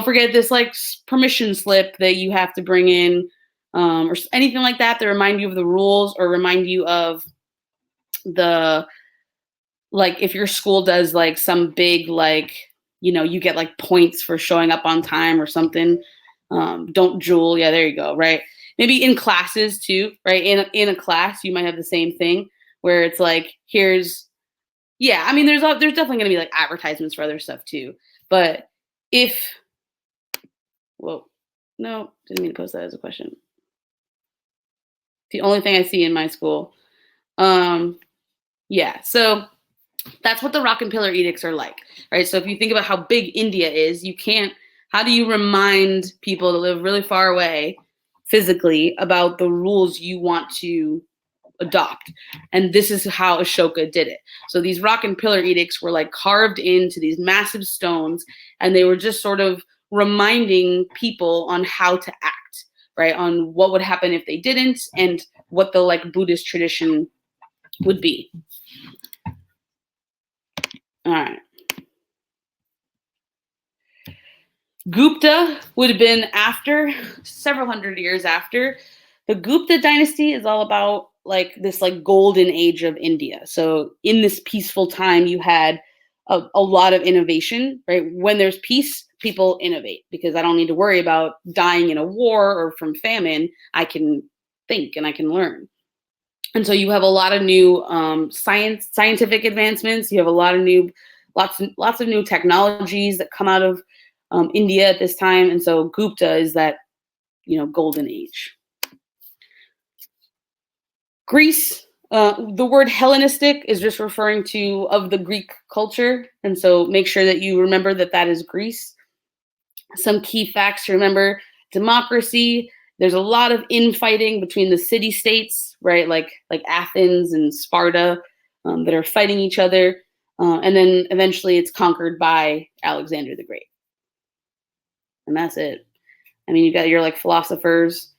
forget this like permission slip that you have to bring in, or anything like that remind you of the rules or remind you of like if your school does like some big, like, you get like points for showing up on time or something. Don't drool. Yeah, there you go. Right. Maybe in classes too, right? In a class, you might have the same thing where it's like, there's definitely going to be like advertisements for other stuff too. But no, didn't mean to post that as a question. The only thing I see in my school. Yeah, so that's what the Rock and Pillar Edicts are like, right? So if you think about how big India is, how do you remind people that live really far away physically about the rules you want to adopt? And this is how Ashoka did it. So these Rock and Pillar Edicts were like carved into these massive stones, and they were just sort of reminding people on how to act, right? On what would happen if they didn't, and what the like Buddhist tradition would be. All right. Gupta would have been after, several hundred years after. The Gupta dynasty is all about like this like golden age of India. So in this peaceful time, you had a lot of innovation, right? When there's peace, people innovate because I don't need to worry about dying in a war or from famine. I can think and I can learn. And so you have a lot of new scientific advancements. You have a lot of lots of new technologies that come out of India at this time. And so Gupta is that, golden age. Greece, the word Hellenistic is just referring to of the Greek culture. And so make sure that you remember that is Greece. Some key facts to remember: democracy. There's a lot of infighting between the city-states, right? Like Athens and Sparta that are fighting each other. And then eventually it's conquered by Alexander the Great. And that's it. I mean, you got your like philosophers.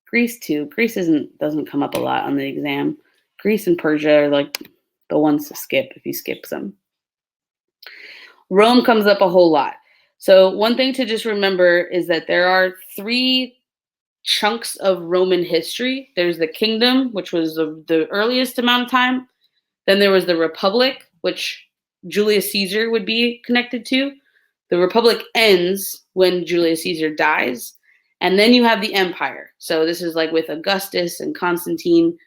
Greece too. Greece doesn't come up a lot on the exam. Greece and Persia are like the ones to skip if you skip them. Rome comes up a whole lot. So one thing to just remember is that there are 3 chunks of Roman history. There's the kingdom, which was the earliest amount of time. Then there was the republic, which Julius Caesar would be connected to. The republic ends when Julius Caesar dies. And then you have the empire. So this is like with Augustus and Constantine.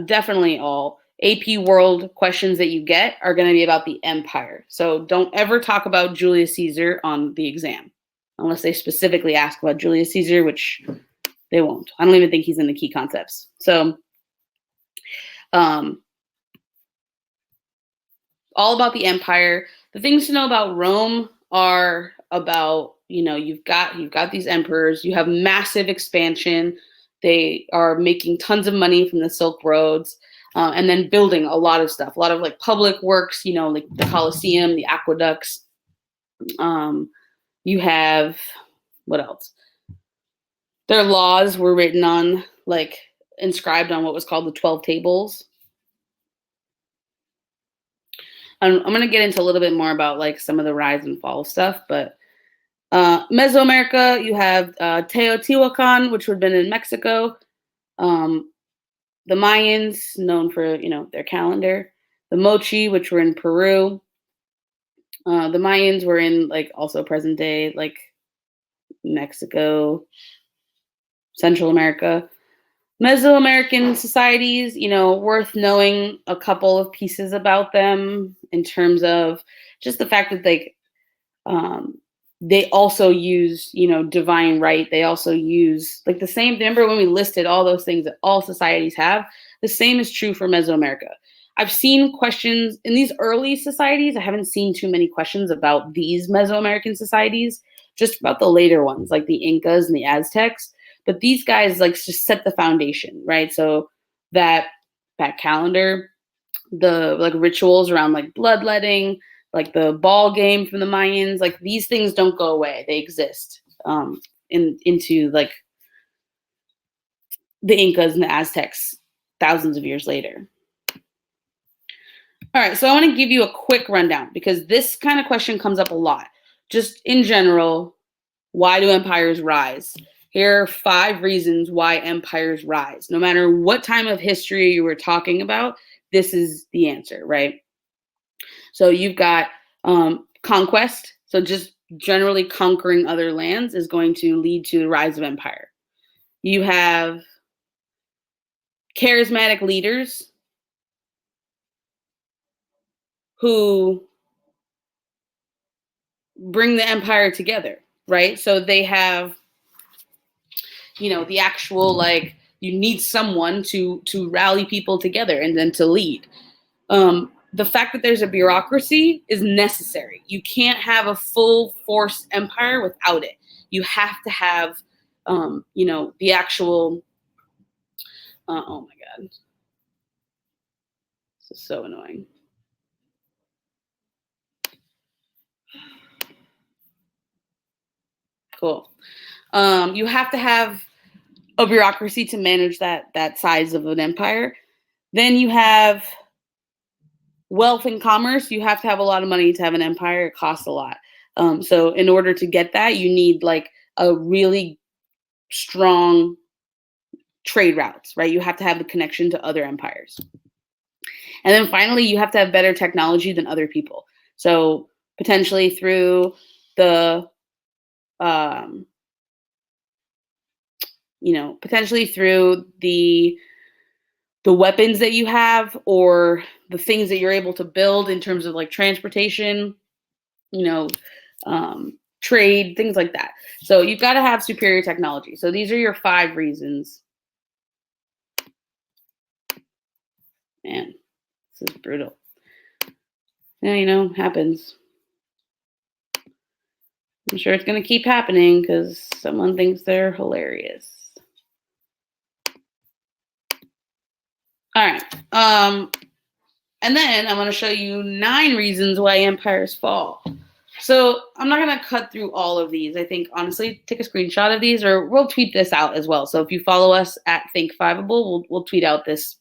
Definitely all AP World questions that you get are going to be about the empire. So don't ever talk about Julius Caesar on the exam, unless they specifically ask about Julius Caesar, which they won't. I don't even think he's in the key concepts. So all about the empire. The things to know about Rome are about, you've got these emperors, you have massive expansion. They are making tons of money from the Silk Roads. And then building a lot of stuff, a lot of like public works, like the Colosseum, the aqueducts. You have, what else? Their laws were written on, like inscribed on what was called the 12 tables. I'm going to get into a little bit more about like some of the rise and fall stuff, but Mesoamerica, you have Teotihuacan, which would have been in Mexico. The Mayans, known for, their calendar. The Mochi, which were in Peru. The Mayans were in, like, also present day, like, Mexico, Central America. Mesoamerican societies, worth knowing a couple of pieces about them in terms of just the fact that, like, they also use, divine right. They also use like the same. Remember when we listed all those things that all societies have? The same is true for Mesoamerica. I've seen questions in these early societies. I haven't seen too many questions about these Mesoamerican societies, just about the later ones, like the Incas and the Aztecs. But these guys like just set the foundation, right? So that calendar, the like rituals around like bloodletting, like the ball game from the Mayans, like these things don't go away. They exist into like the Incas and the Aztecs thousands of years later. All right, so I want to give you a quick rundown because this kind of question comes up a lot. Just in general, why do empires rise? Here are 5 reasons why empires rise. No matter what time of history you were talking about, this is the answer, right? So you've got conquest. So just generally conquering other lands is going to lead to the rise of empire. You have charismatic leaders who bring the empire together, right? So they have, the actual, like, you need someone to rally people together and then to lead. The fact that there's a bureaucracy is necessary. You can't have a full force empire without it. You have to have, the actual, oh my God. This is so annoying. Cool. You have to have a bureaucracy to manage that size of an empire. Then you have wealth and commerce. You have to have a lot of money to have an empire. It costs a lot. So in order to get that, you need like a really strong trade routes, right? You have to have the connection to other empires. And then finally, you have to have better technology than other people. So potentially through the, potentially through the weapons that you have, or the things that you're able to build in terms of like transportation, trade, things like that. So you've got to have superior technology. So these are your 5 reasons. Man, this is brutal. Yeah, happens. I'm sure it's going to keep happening because someone thinks they're hilarious. All right. And then I'm going to show you 9 reasons why empires fall. So I'm not going to cut through all of these. I think, honestly, take a screenshot of these, or we'll tweet this out as well. So if you follow us at Think Fiveable, we'll tweet out this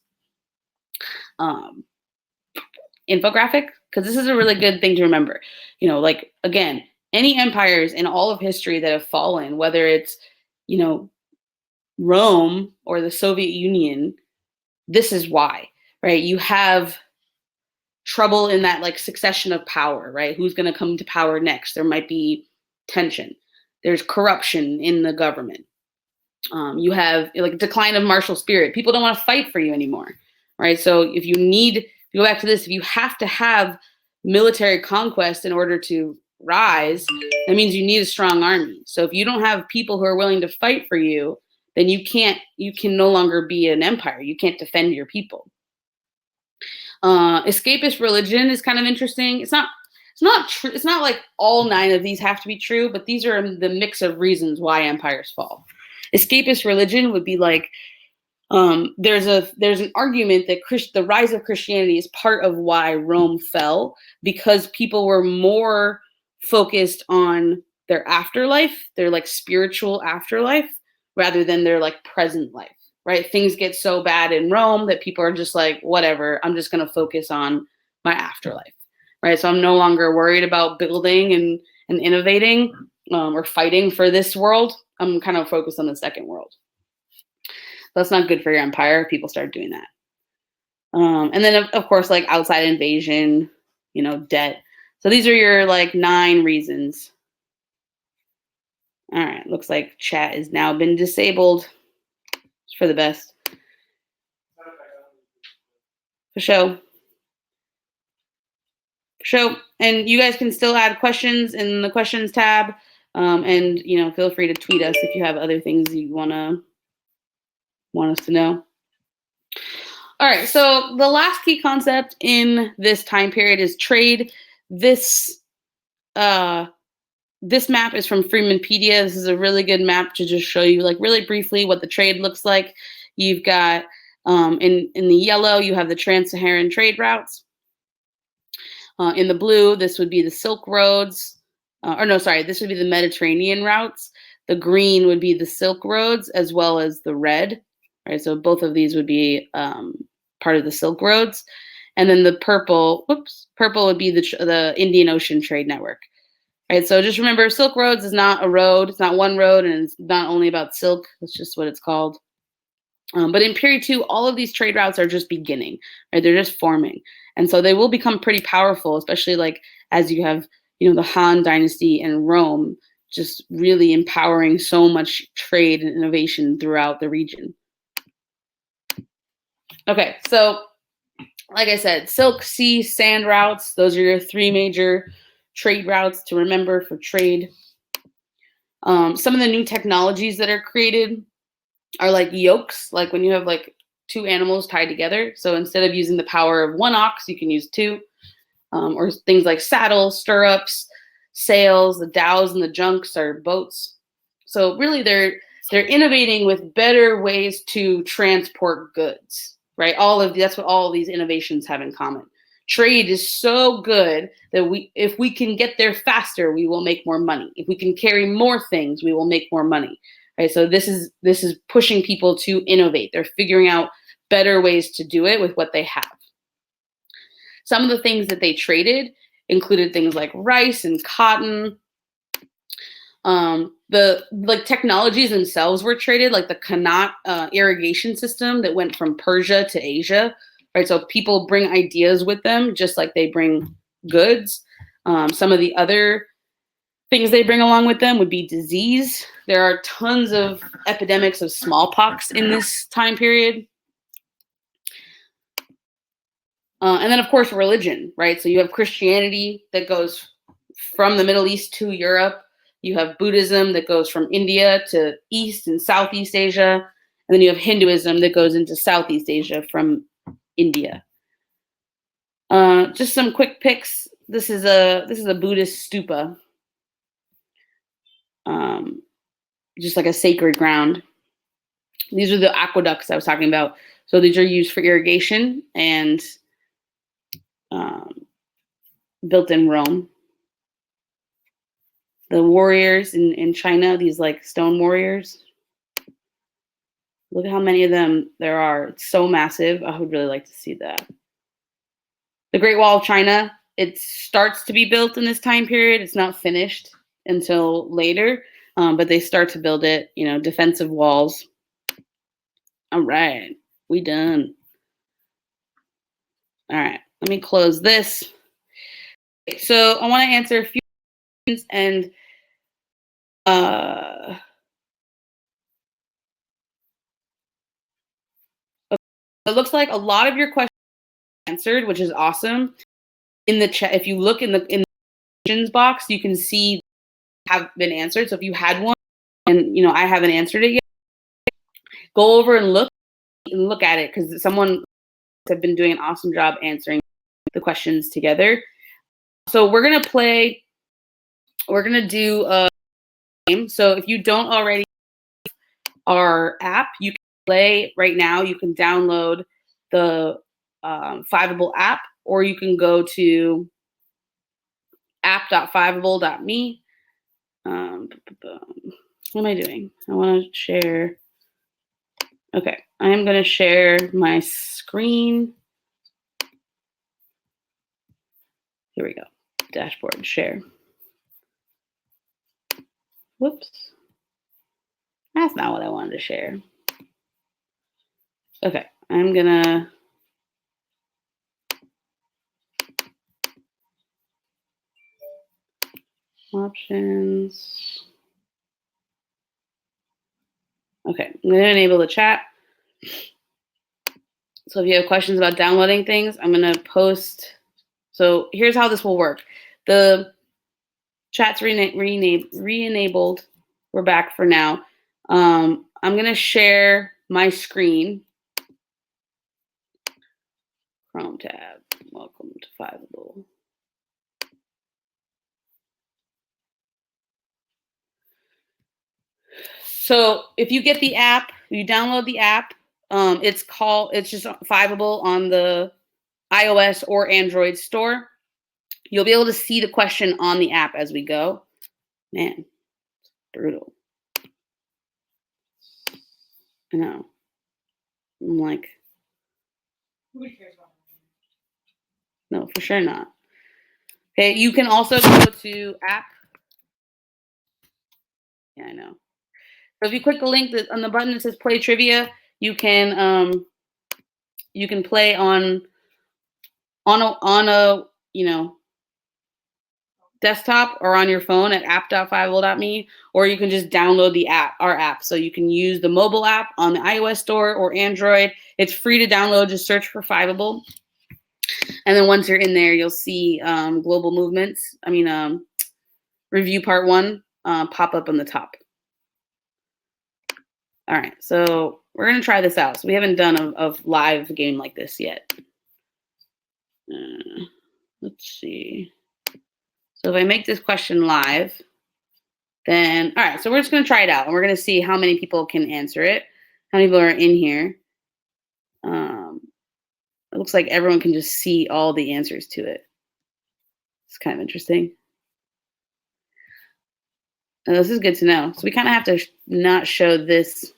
infographic, because this is a really good thing to remember. Like, again, any empires in all of history that have fallen, whether it's, Rome or the Soviet Union, this is why, right? You have trouble in that like succession of power, right? Who's going to come to power next? There might be tension. There's corruption in the government. You have like decline of martial spirit. People don't want to fight for you anymore, right? So if you go back to this, if you have to have military conquest in order to rise, that means you need a strong army. So if you don't have people who are willing to fight for you, then you can no longer be an empire. You can't defend your people. Escapist religion is kind of interesting. It's not true. It's not like all 9 of these have to be true, but these are the mix of reasons why empires fall. Escapist religion would be like, there's an argument that the rise of Christianity is part of why Rome fell, because people were more focused on their afterlife, their like spiritual afterlife, rather than their like present life, right? Things get so bad in Rome that people are just like, whatever, I'm just going to focus on my afterlife, right? So I'm no longer worried about building and innovating or fighting for this world. I'm kind of focused on the second world. That's not good for your empire. People start doing that. And then, of course, like outside invasion, debt. So these are your like 9 reasons. All right. Looks like chat has now been disabled. It's for the best. For show. And you guys can still add questions in the questions tab. And, feel free to tweet us if you have other things you want us to know. All right, so the last key concept in this time period is trade. This map is from Freemanpedia. This is a really good map to just show you, like, really briefly what the trade looks like. You've got in the yellow, you have the trans-Saharan trade routes. In the blue, this would be the Silk Roads. This would be the Mediterranean routes. The green would be the Silk Roads, as well as the red. Right, so both of these would be part of the Silk Roads. And then the purple would be the Indian Ocean trade network. Right, so just remember, Silk Roads is not a road. It's not one road, and it's not only about silk. That's just what it's called. But in period 2, all of these trade routes are just beginning, right? They're just forming. And so they will become pretty powerful, especially like as you have, the Han dynasty and Rome just really empowering so much trade and innovation throughout the region. Okay, so like I said, silk, sea, sand routes, those are your 3 major trade routes to remember for trade. Some of the new technologies that are created are like yokes, like when you have like 2 animals tied together. So instead of using the power of 1 ox, you can use 2. Or things like saddles, stirrups, sails, the dhows and the junks are boats. So really they're innovating with better ways to transport goods, right? That's what all of these innovations have in common. Trade is so good that if we can get there faster, we will make more money. If we can carry more things, we will make more money. Right? So this is pushing people to innovate. They're figuring out better ways to do it with what they have. Some of the things that they traded included things like rice and cotton. The technologies themselves were traded, like the Qin irrigation system that went from Persia to Asia. Right, so people bring ideas with them, just like they bring goods. Some of the other things they bring along with them would be disease. There are tons of epidemics of smallpox in this time period. And then, of course, religion, right? So you have Christianity that goes from the Middle East to Europe. You have Buddhism that goes from India to East and Southeast Asia. And then you have Hinduism that goes into Southeast Asia from India. Just some quick picks. This is a Buddhist stupa. Just like a sacred ground. These are the aqueducts I was talking about. So these are used for irrigation and built in Rome. The warriors in China, these like stone warriors. Look at how many of them there are. It's so massive. I would really like to see that. The Great Wall of China, it starts to be built in this time period. It's not finished until later, but they start to build it, defensive walls. All right, we done. All right, let me close this. So I want to answer a few questions, and it looks like a lot of your questions are answered, which is awesome. In the chat, if you look in the questions box, you can see have been answered. So if you had one and I haven't answered it yet, go over and look at it, because someone have been doing an awesome job answering the questions together. So we're gonna do a game. So if you don't already have our app, you can play right now. You can download the Fiveable app, or you can go to app.fiveable.me. What am I doing? I want to share. Okay, I am going to share my screen. Here we go. Dashboard, share. Whoops. That's not what I wanted to share. Okay, I'm going to options. Okay, I'm going to enable the chat. So if you have questions about downloading things, I'm going to post. So here's how this will work. The chat's re-enabled. We're back for now. I'm going to share my screen. Chrome tab. Welcome to Fiveable. So if you get the app, you download the app. It's just Fiveable on the iOS or Android store. You'll be able to see the question on the app as we go. Man, brutal. I know. I'm like, nobody cares about it. No, for sure not. Okay, you can also go to Yeah, I know. So if you click the link on the button that says play trivia, you can play on a desktop or on your phone at app.fiveable.me, or you can just download our app. So you can use the mobile app on the iOS store or Android. It's free to download. Just search for Fiveable. And then once you're in there, you'll see global movements. Review part 1 pop up on the top. All right, so we're going to try this out. So we haven't done a live game like this yet. Let's see. So if I make this question live, then, all right, so we're just going to try it out. And we're going to see how many people can answer it, how many people are in here. It looks like everyone can just see all the answers to it. It's kind of interesting. This is good to know. So we kind of have to not show this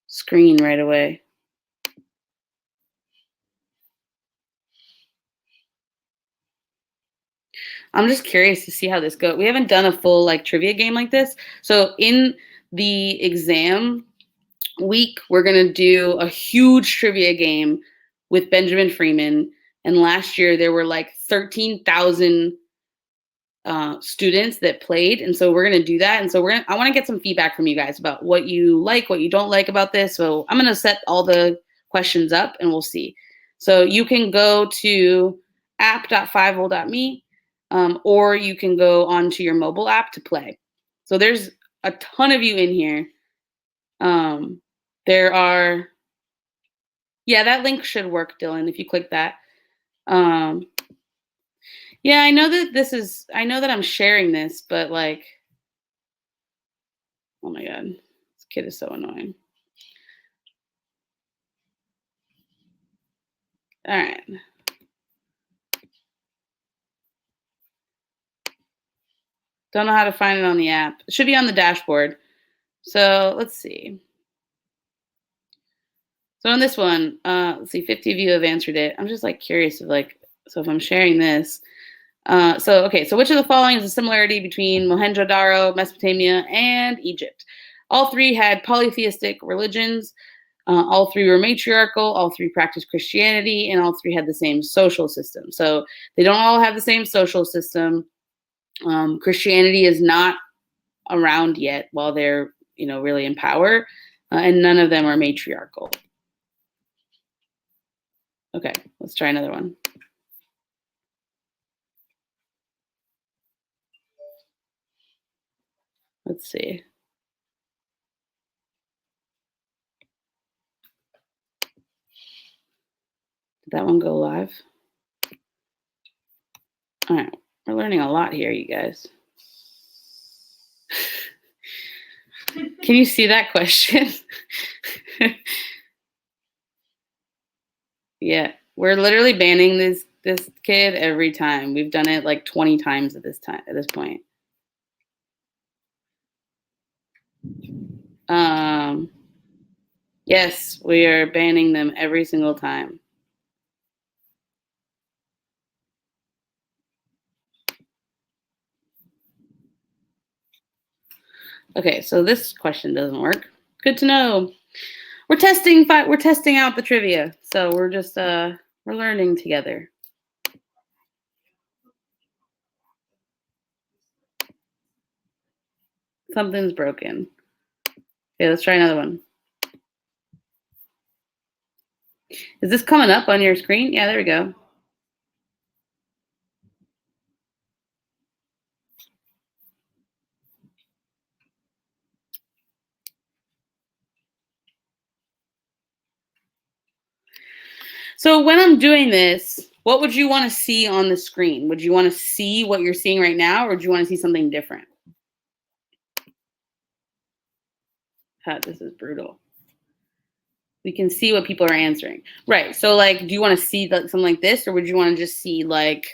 screen right away. I'm just curious to see how this goes. We haven't done a full trivia game like this. So in the exam week, we're going to do a huge trivia game with Benjamin Freeman. And last year there were 13,000 students that played. And so we're going to do that. And so I want to get some feedback from you guys about what you like, what you don't like about this. So I'm going to set all the questions up and we'll see. So you can go to app.fiveable.me or you can go onto your mobile app to play. So there's a ton of you in here. There are, yeah, that link should work, Dylan, if you click that. Yeah, I know that I'm sharing this, but oh my God, this kid is so annoying. All right. Don't know how to find it on the app. It should be on the dashboard. So let's see. So on this one, let's see, 50 of you have answered it. I'm just curious of so if I'm sharing this. So which of the following is a similarity between Mohenjo-Daro, Mesopotamia, and Egypt? All three had polytheistic religions. All three were matriarchal. All three practiced Christianity, and all three had the same social system. So they don't all have the same social system. Christianity is not around yet while they're really in power, and none of them are matriarchal. Okay, let's try another one. Let's see. Did that one go live? All right, we're learning a lot here, you guys. Can you see that question? Yeah, we're literally banning this kid every time. We've done it 20 times at this point. Yes, we are banning them every single time. Okay, so this question doesn't work. Good to know. We're testing out the trivia. So we're just we're learning together. Something's broken. Okay, let's try another one. Is this coming up on your screen? Yeah, there we go. So when I'm doing this, what would you want to see on the screen? Would you want to see what you're seeing right now, or do you want to see something different? This is brutal. We can see what people are answering. Right. So do you want to see something like this, or would you want to just see not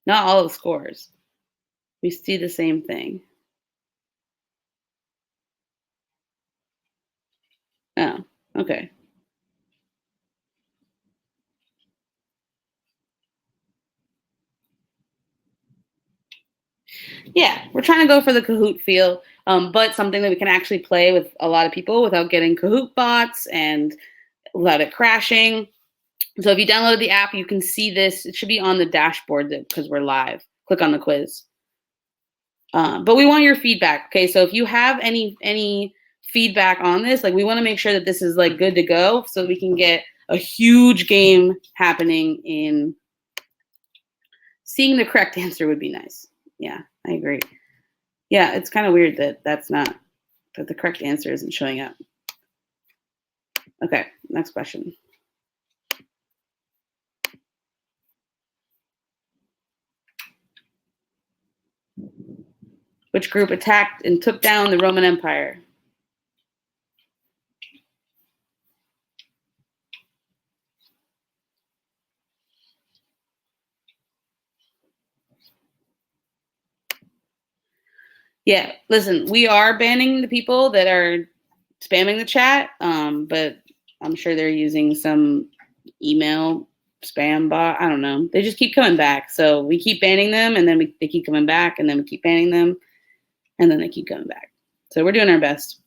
all the scores. We see the same thing. Oh, okay. Yeah, we're trying to go for the Kahoot feel, but something that we can actually play with a lot of people without getting Kahoot bots and without it crashing. So if you download the app, you can see this. It should be on the dashboard because we're live. Click on the quiz. But we want your feedback. Okay, so if you have any feedback on this, like we want to make sure that this is like good to go so we can get a huge game happening in seeing the correct answer would be nice. Yeah, I agree. Yeah, it's kind of weird that that the correct answer isn't showing up. Okay, next question. Which group attacked and took down the Roman Empire? Yeah, listen, we are banning the people that are spamming the chat, but I'm sure they're using some email spam bot. I don't know. They just keep coming back. So we keep banning them, and then they keep coming back, and then we keep banning them, and then they keep coming back. So we're doing our best.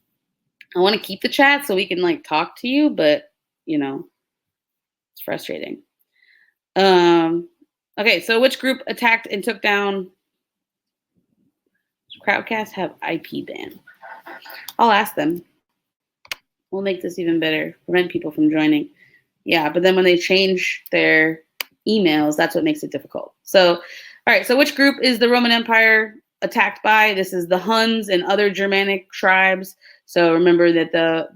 I want to keep the chat so we can like talk to you, but you know, it's frustrating. Okay, so which group attacked and took down? Crowdcast have IP ban. I'll ask them. We'll make this even better. Prevent people from joining. Yeah, but then when they change their emails, that's what makes it difficult. So, all right. So which group is the Roman Empire attacked by? This is the Huns and other Germanic tribes. So remember that the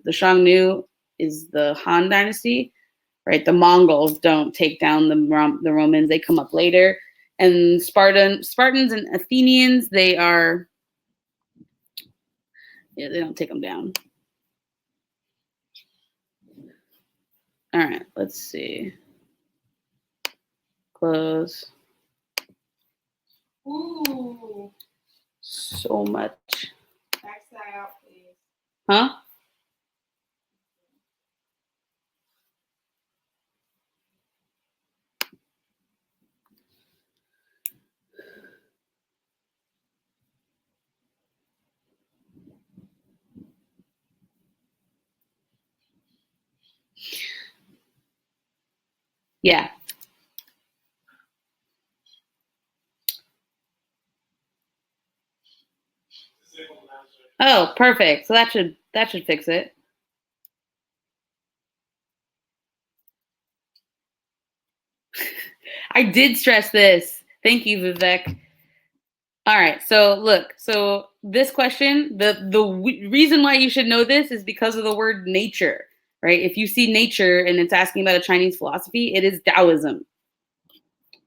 Xiongnu is the Han dynasty, right? The Mongols don't take down the Romans; they come up later. And Spartans and Athenians, they don't take them down. All right, let's see. Close. Ooh. So much. Back that out, please. Huh? Yeah. Oh, perfect. So that should fix it. I did stress this. Thank you, Vivek. All right. So look. So this question, the reason why you should know this is because of the word nature, right? If you see nature and it's asking about a Chinese philosophy, it is Daoism.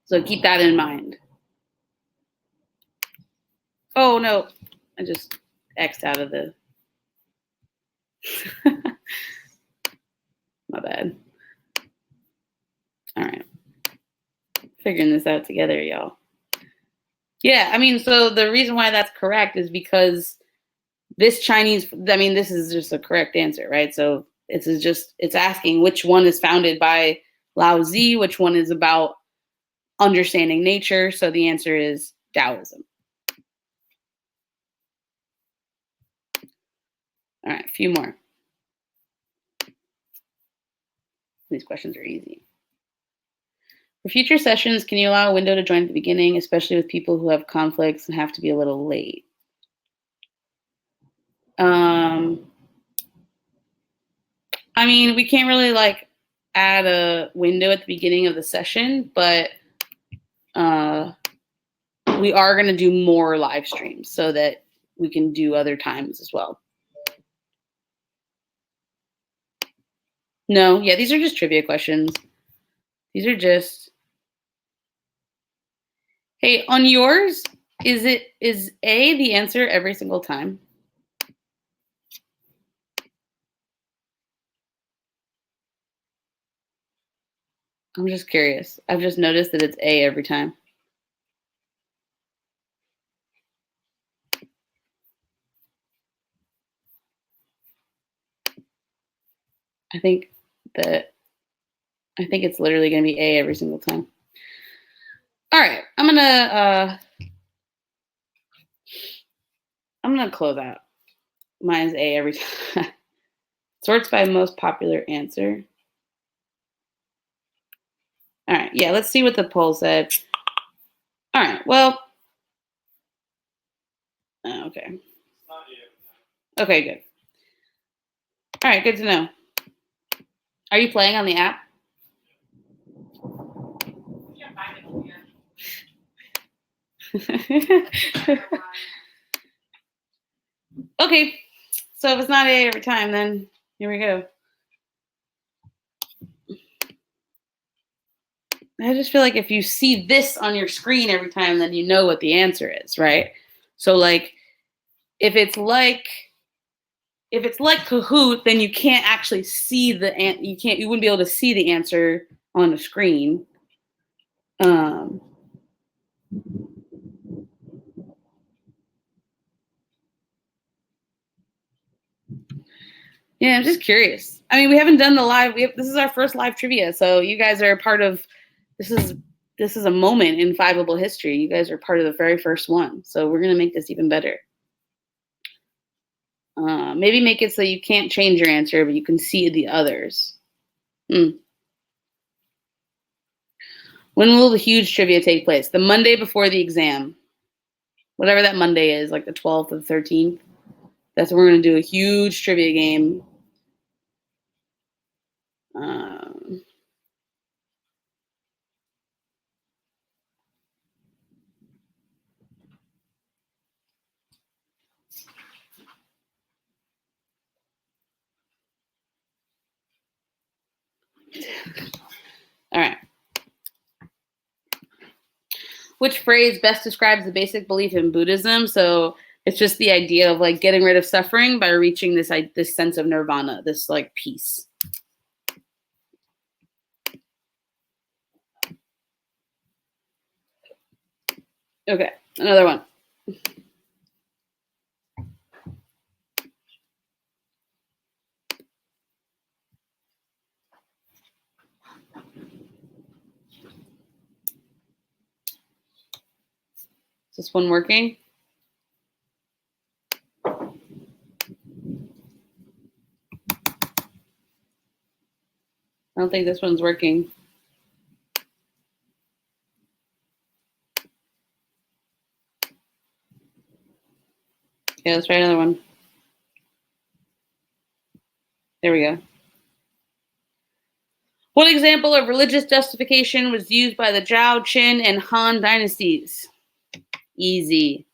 So keep that in mind. Oh no, I just X'd out of the. My bad. All right. Figuring this out together, y'all. Yeah, I mean, so the reason why that's correct is because this Chinese, I mean, this is just a correct answer, right? So it's asking which one is founded by Lao Tzu, which one is about understanding nature. So the answer is Taoism. All right, a few more. These questions are easy. For future sessions, can you allow a window to join at the beginning, especially with people who have conflicts and have to be a little late? I mean, we can't really like add a window at the beginning of the session, but we are going to do more live streams so that we can do other times as well. No, yeah, these are just trivia questions. These are just, hey, on yours, is A the answer every single time? I'm just curious. I've just noticed that it's A every time. I think it's literally going to be A every single time. All right, I'm going to I'm going to close out. Mine is A every time. Sorts by most popular answer. All right. Yeah, let's see what the poll said. All right. Well, okay. Okay, good. All right, good to know. Are you playing on the app? Okay, so if it's not A every time, then here we go. I just feel like if you see this on your screen every time, then you know what the answer is, right? So like, if it's like Kahoot, then you can't actually see you wouldn't be able to see the answer on the screen. Yeah, I'm just curious. I mean, we haven't done the live. This is our first live trivia, so you guys are part of. This is a moment in Fiveable history. You guys are part of the very first one, so we're gonna make this even better. Maybe make it so you can't change your answer, but you can see the others. When will the huge trivia take place? The Monday before the exam. Whatever that Monday is, like the 12th or the 13th. That's when we're going to do a huge trivia game. All right. Which phrase best describes the basic belief in Buddhism? So it's just the idea of like getting rid of suffering by reaching this sense of nirvana, this like peace. Okay, another one. Is this one working? I don't think this one's working. Okay, let's try another one. There we go. What example of religious justification was used by the Zhao, Qin, and Han dynasties? Easy.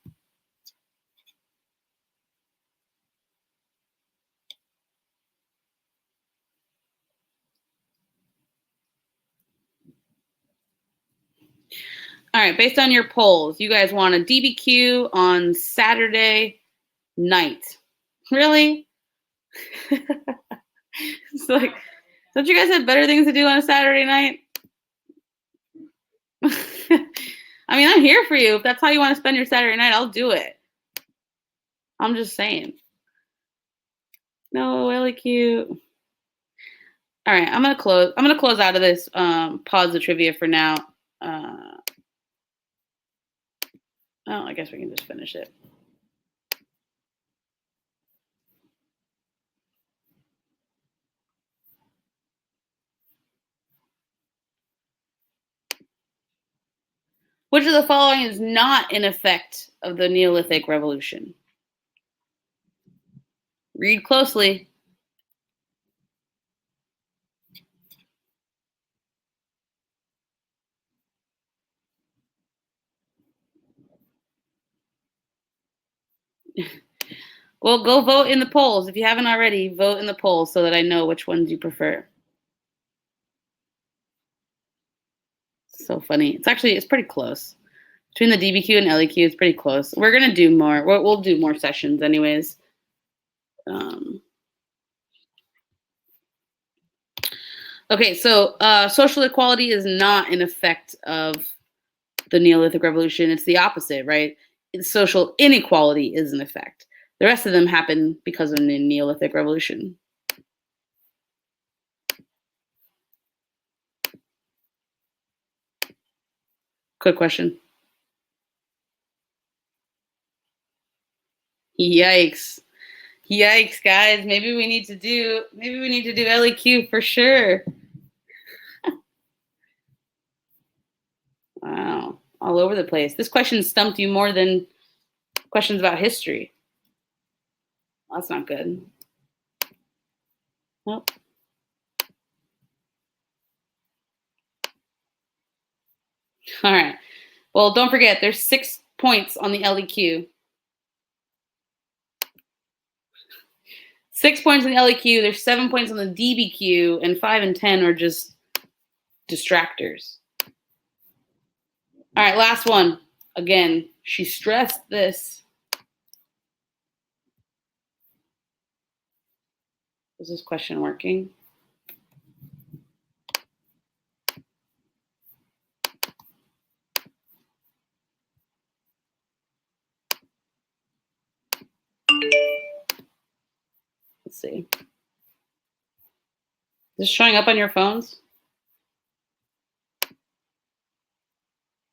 All right, based on your polls, you guys want a DBQ on Saturday night. Really? It's like, don't you guys have better things to do on a Saturday night? I mean, I'm here for you. If that's how you want to spend your Saturday night, I'll do it. I'm just saying. No, really cute. All right, I'm gonna close out of this. Pause the trivia for now. Oh, I guess we can just finish it. Which of the following is not an effect of the Neolithic Revolution? Read closely. Well, go vote in the polls. If you haven't already, vote in the polls so that I know which ones you prefer. So funny. It's pretty close. Between the DBQ and LEQ, it's pretty close. We're going to do more. We'll do more sessions anyways. Okay, so social equality is not an effect of the Neolithic Revolution. It's the opposite, right? Social inequality is an effect. The rest of them happen because of the Neolithic Revolution. Quick question. Yikes. Yikes, guys. Maybe we need to do LEQ for sure. Wow. All over the place. This question stumped you more than questions about history. Well, that's not good. Nope. All right. Well, don't forget, there's 6 points on the LEQ. 6 points on the LEQ. There's 7 points on the DBQ, and 5 and 10 are just distractors. All right, last one. Again, she stressed this. Is this question working? Let's see. Is this showing up on your phones?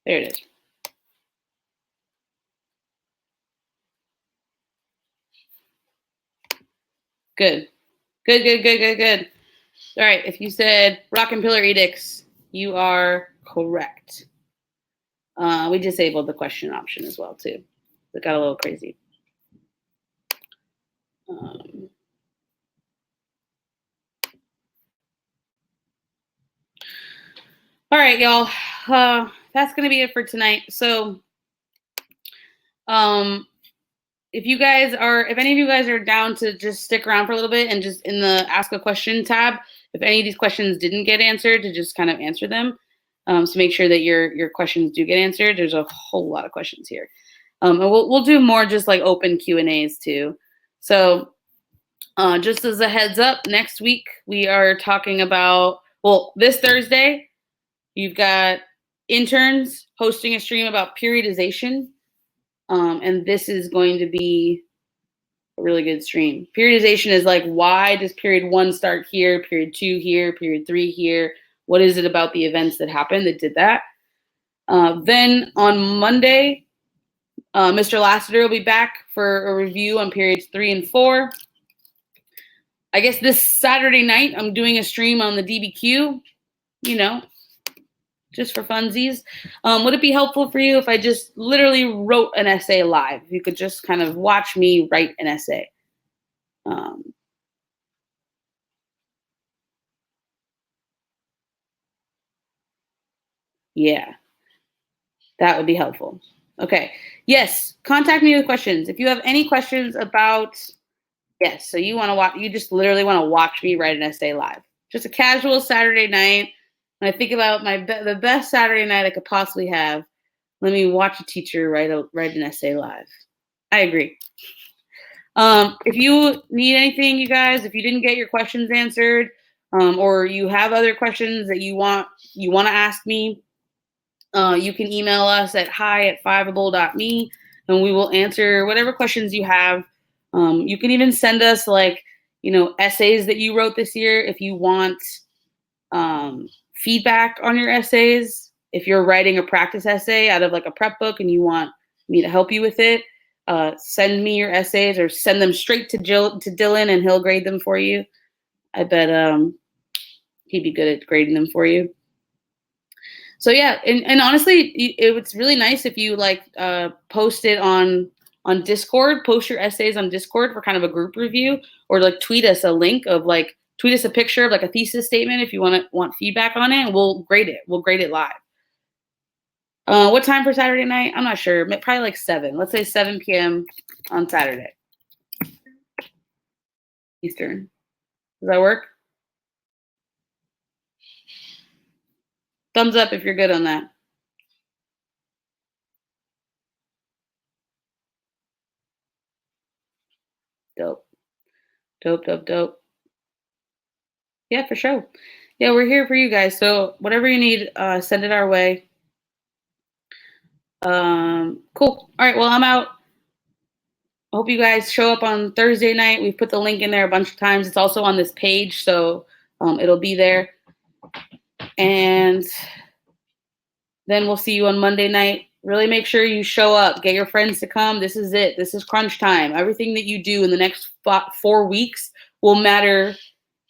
There it is. Good. Good. All right, if you said rock and pillar edicts, you are correct. We disabled the question option as well, too. It got a little crazy. All right, y'all. That's going to be it for tonight. So, if any of you guys are down to just stick around for a little bit and just in the Ask a Question tab, if any of these questions didn't get answered, to just kind of answer them. So make sure that your questions do get answered. There's a whole lot of questions here. And we'll do more just like open Q&As too. So just as a heads up, next week we are talking about, well, this Thursday, you've got interns hosting a stream about periodization. And this is going to be a really good stream. Periodization is like, why does period 1 start here, period 2 here, period 3 here? What is it about the events that happened that did that? Then on Monday, Mr. Lassiter will be back for a review on periods 3 and 4. I guess this Saturday night, I'm doing a stream on the DBQ, just for funsies. Would it be helpful for you if I just literally wrote an essay live? You could just kind of watch me write an essay. Yeah, that would be helpful. Okay. Yes, contact me with questions. If you have any questions about, yes, so you want to watch, you just literally want to watch me write an essay live. Just a casual Saturday night. When I think about the best Saturday night I could possibly have, let me watch a teacher write an essay live. I agree. If you need anything, you guys, if you didn't get your questions answered, or you have other questions that you want to ask me, you can email us at hi@fiveable.me, and we will answer whatever questions you have. You can even send us essays that you wrote this year if you want feedback on your essays. If you're writing a practice essay out of like a prep book and you want me to help you with it, send me your essays or send them straight to Dylan and he'll grade them for you. I bet he'd be good at grading them for you. So yeah, and honestly, it's really nice if you post it on Discord, post your essays on Discord for kind of a group review, or tweet us a link of tweet us a picture of a thesis statement if you want feedback on it, and we'll grade it. We'll grade it live. What time for Saturday night? I'm not sure. Probably 7. Let's say 7 p.m. on Saturday. Eastern. Does that work? Thumbs up if you're good on that. Dope. Yeah, for sure. Yeah, we're here for you guys. So whatever you need, send it our way. Cool. All right, well, I'm out. I hope you guys show up on Thursday night. We've put the link in there a bunch of times. It's also on this page, so it'll be there. And then we'll see you on Monday night Really make sure you show up. Get your friends to come. This is it. This is crunch time. Everything that you do in the next 4 weeks will matter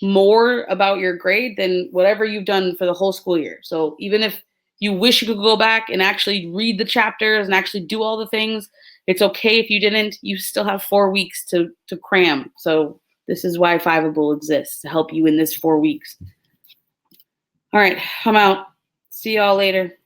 more about your grade than whatever you've done for the whole school year. So even if you wish you could go back and actually read the chapters and actually do all the things, it's okay if you didn't. You still have 4 weeks to cram. So this is why Fiveable exists, to help you in this 4 weeks. All right, I'm out. See y'all later.